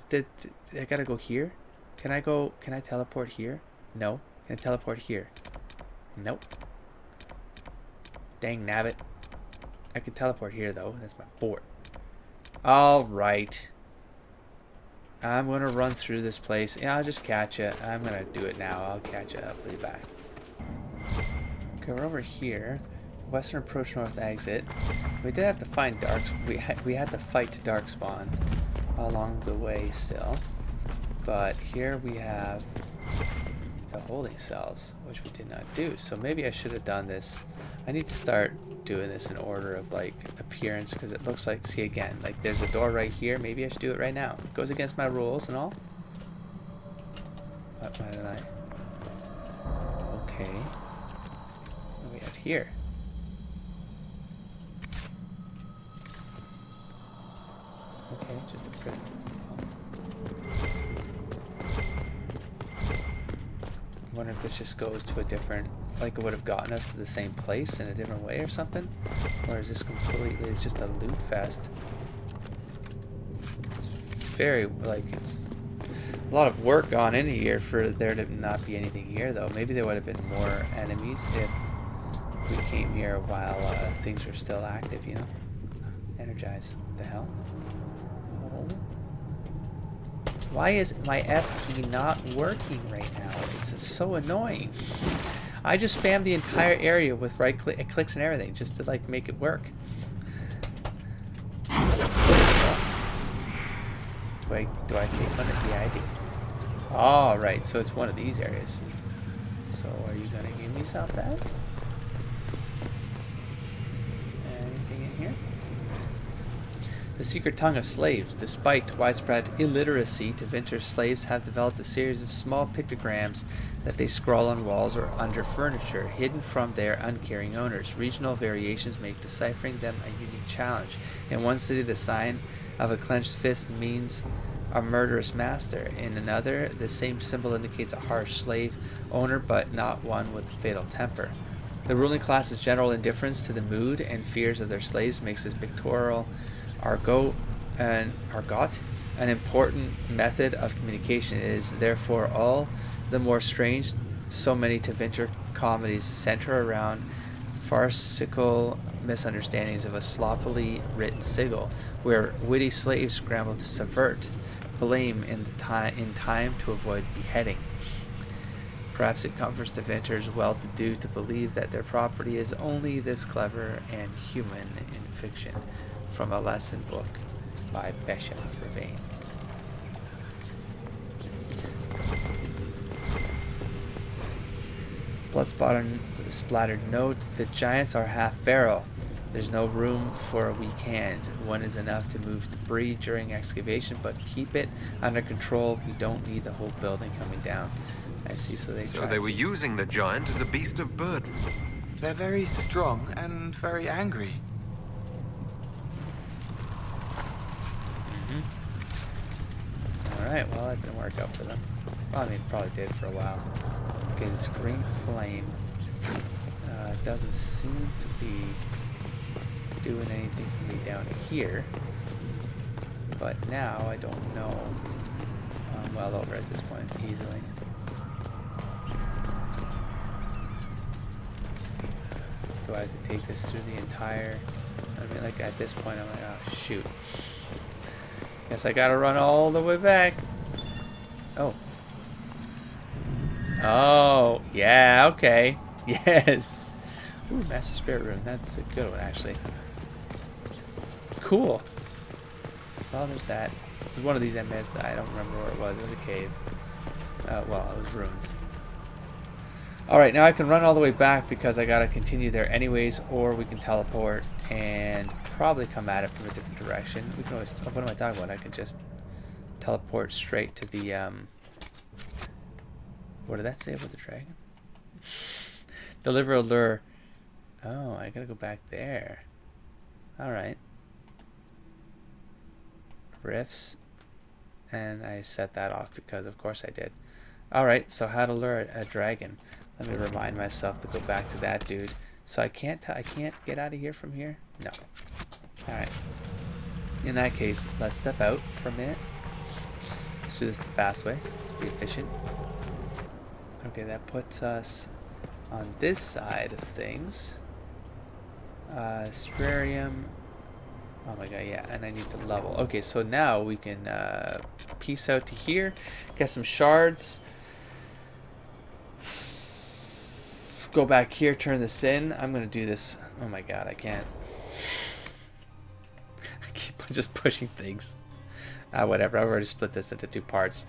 I gotta go here. Can I go? Can I teleport here? No. Can I teleport here? Nope. Dang nabbit. I can teleport here though. That's my fort. Alright. I'm gonna run through this place. Yeah, I'll just catch it. I'm gonna do it now. I'll catch it. I'll be back. Okay, we're over here. Western approach, north exit. We did have to find dark. We had to fight darkspawn along the way still. But here we have the holding cells, which we did not do. So maybe I should have done this. I need to start doing this in order of like appearance because it looks like, see again, like there's a door right here. Maybe I should do it right now. It goes against my rules and all. Why did I? Okay. What do we have here? Okay, just a prison. I wonder if this just goes to a different, like it would have gotten us to the same place in a different way or something? Or is this completely, it's just a loot fest? It's very, like, it's a lot of work gone in here for there to not be anything here though. Maybe there would have been more enemies if we came here while things were still active, you know? Energize. What the hell? Oh. Why is my F key not working right now? It's so annoying. I just spammed the entire area with right clicks and everything just to like make it work. Do I take one of the ID? Oh, right, so it's one of these areas. So are you gonna give me something? Anything in here? The secret tongue of slaves. Despite widespread illiteracy, Tevinter slaves have developed a series of small pictograms that they scrawl on walls or under furniture, hidden from their uncaring owners. Regional variations make deciphering them a unique challenge. In one city, the sign of a clenched fist means a murderous master. In another, the same symbol indicates a harsh slave owner, but not one with a fatal temper. The ruling class's general indifference to the mood and fears of their slaves makes this pictorial argot an important method of communication. It is therefore all the more strange so many Tevinter comedies center around farcical misunderstandings of a sloppily written sigil, where witty slaves scramble to subvert blame in time to avoid beheading. Perhaps it comforts Tevinters well-to-do to believe that their property is only this clever and human in fiction. From a lesson book by Besha Vervain. Blood-splattered note: the giants are half feral. There's no room for a weak hand. One is enough to move debris during excavation, but keep it under control. We don't need the whole building coming down. I see, so they So tried they were to- using the giant as a beast of burden. They're very strong and very angry. Alright, well, that didn't work out for them. Well, I mean, it probably did for a while. Okay, this green flame doesn't seem to be doing anything for me down here. But now I don't know. I'm well over at this point, easily. Do I have to take this through the entire... I mean, like, at this point, I'm like, oh, shoot. Guess I gotta run all the way back. Oh. Oh, yeah, okay. Yes. Ooh, Master Spirit Room. That's a good one, actually. Cool. Well, there's that. There's one of these I missed. I don't remember where it was. It was a cave. Well, it was ruins. Alright, now I can run all the way back because I gotta continue there anyways, or we can teleport and probably come at it from a different direction. We can always... Oh, what am I talking about? I can just teleport straight to the... What did that say about the dragon? Deliver a lure. Oh, I gotta go back there. Alright. Rifts. And I set that off because of course I did. Alright, so how to lure a dragon. Let me remind myself to go back to that dude. So I can't get out of here from here? No. Alright. In that case, let's step out for a minute. Let's do this the fast way. Let's be efficient. Okay, that puts us on this side of things. Spirarium. Oh my god, yeah, and I need to level. Okay, so now we can piece out to here, get some shards, go back here, turn this in. I'm gonna do this. Oh my god, I can't. I keep just pushing things. Whatever, I've already split this into 2 parts.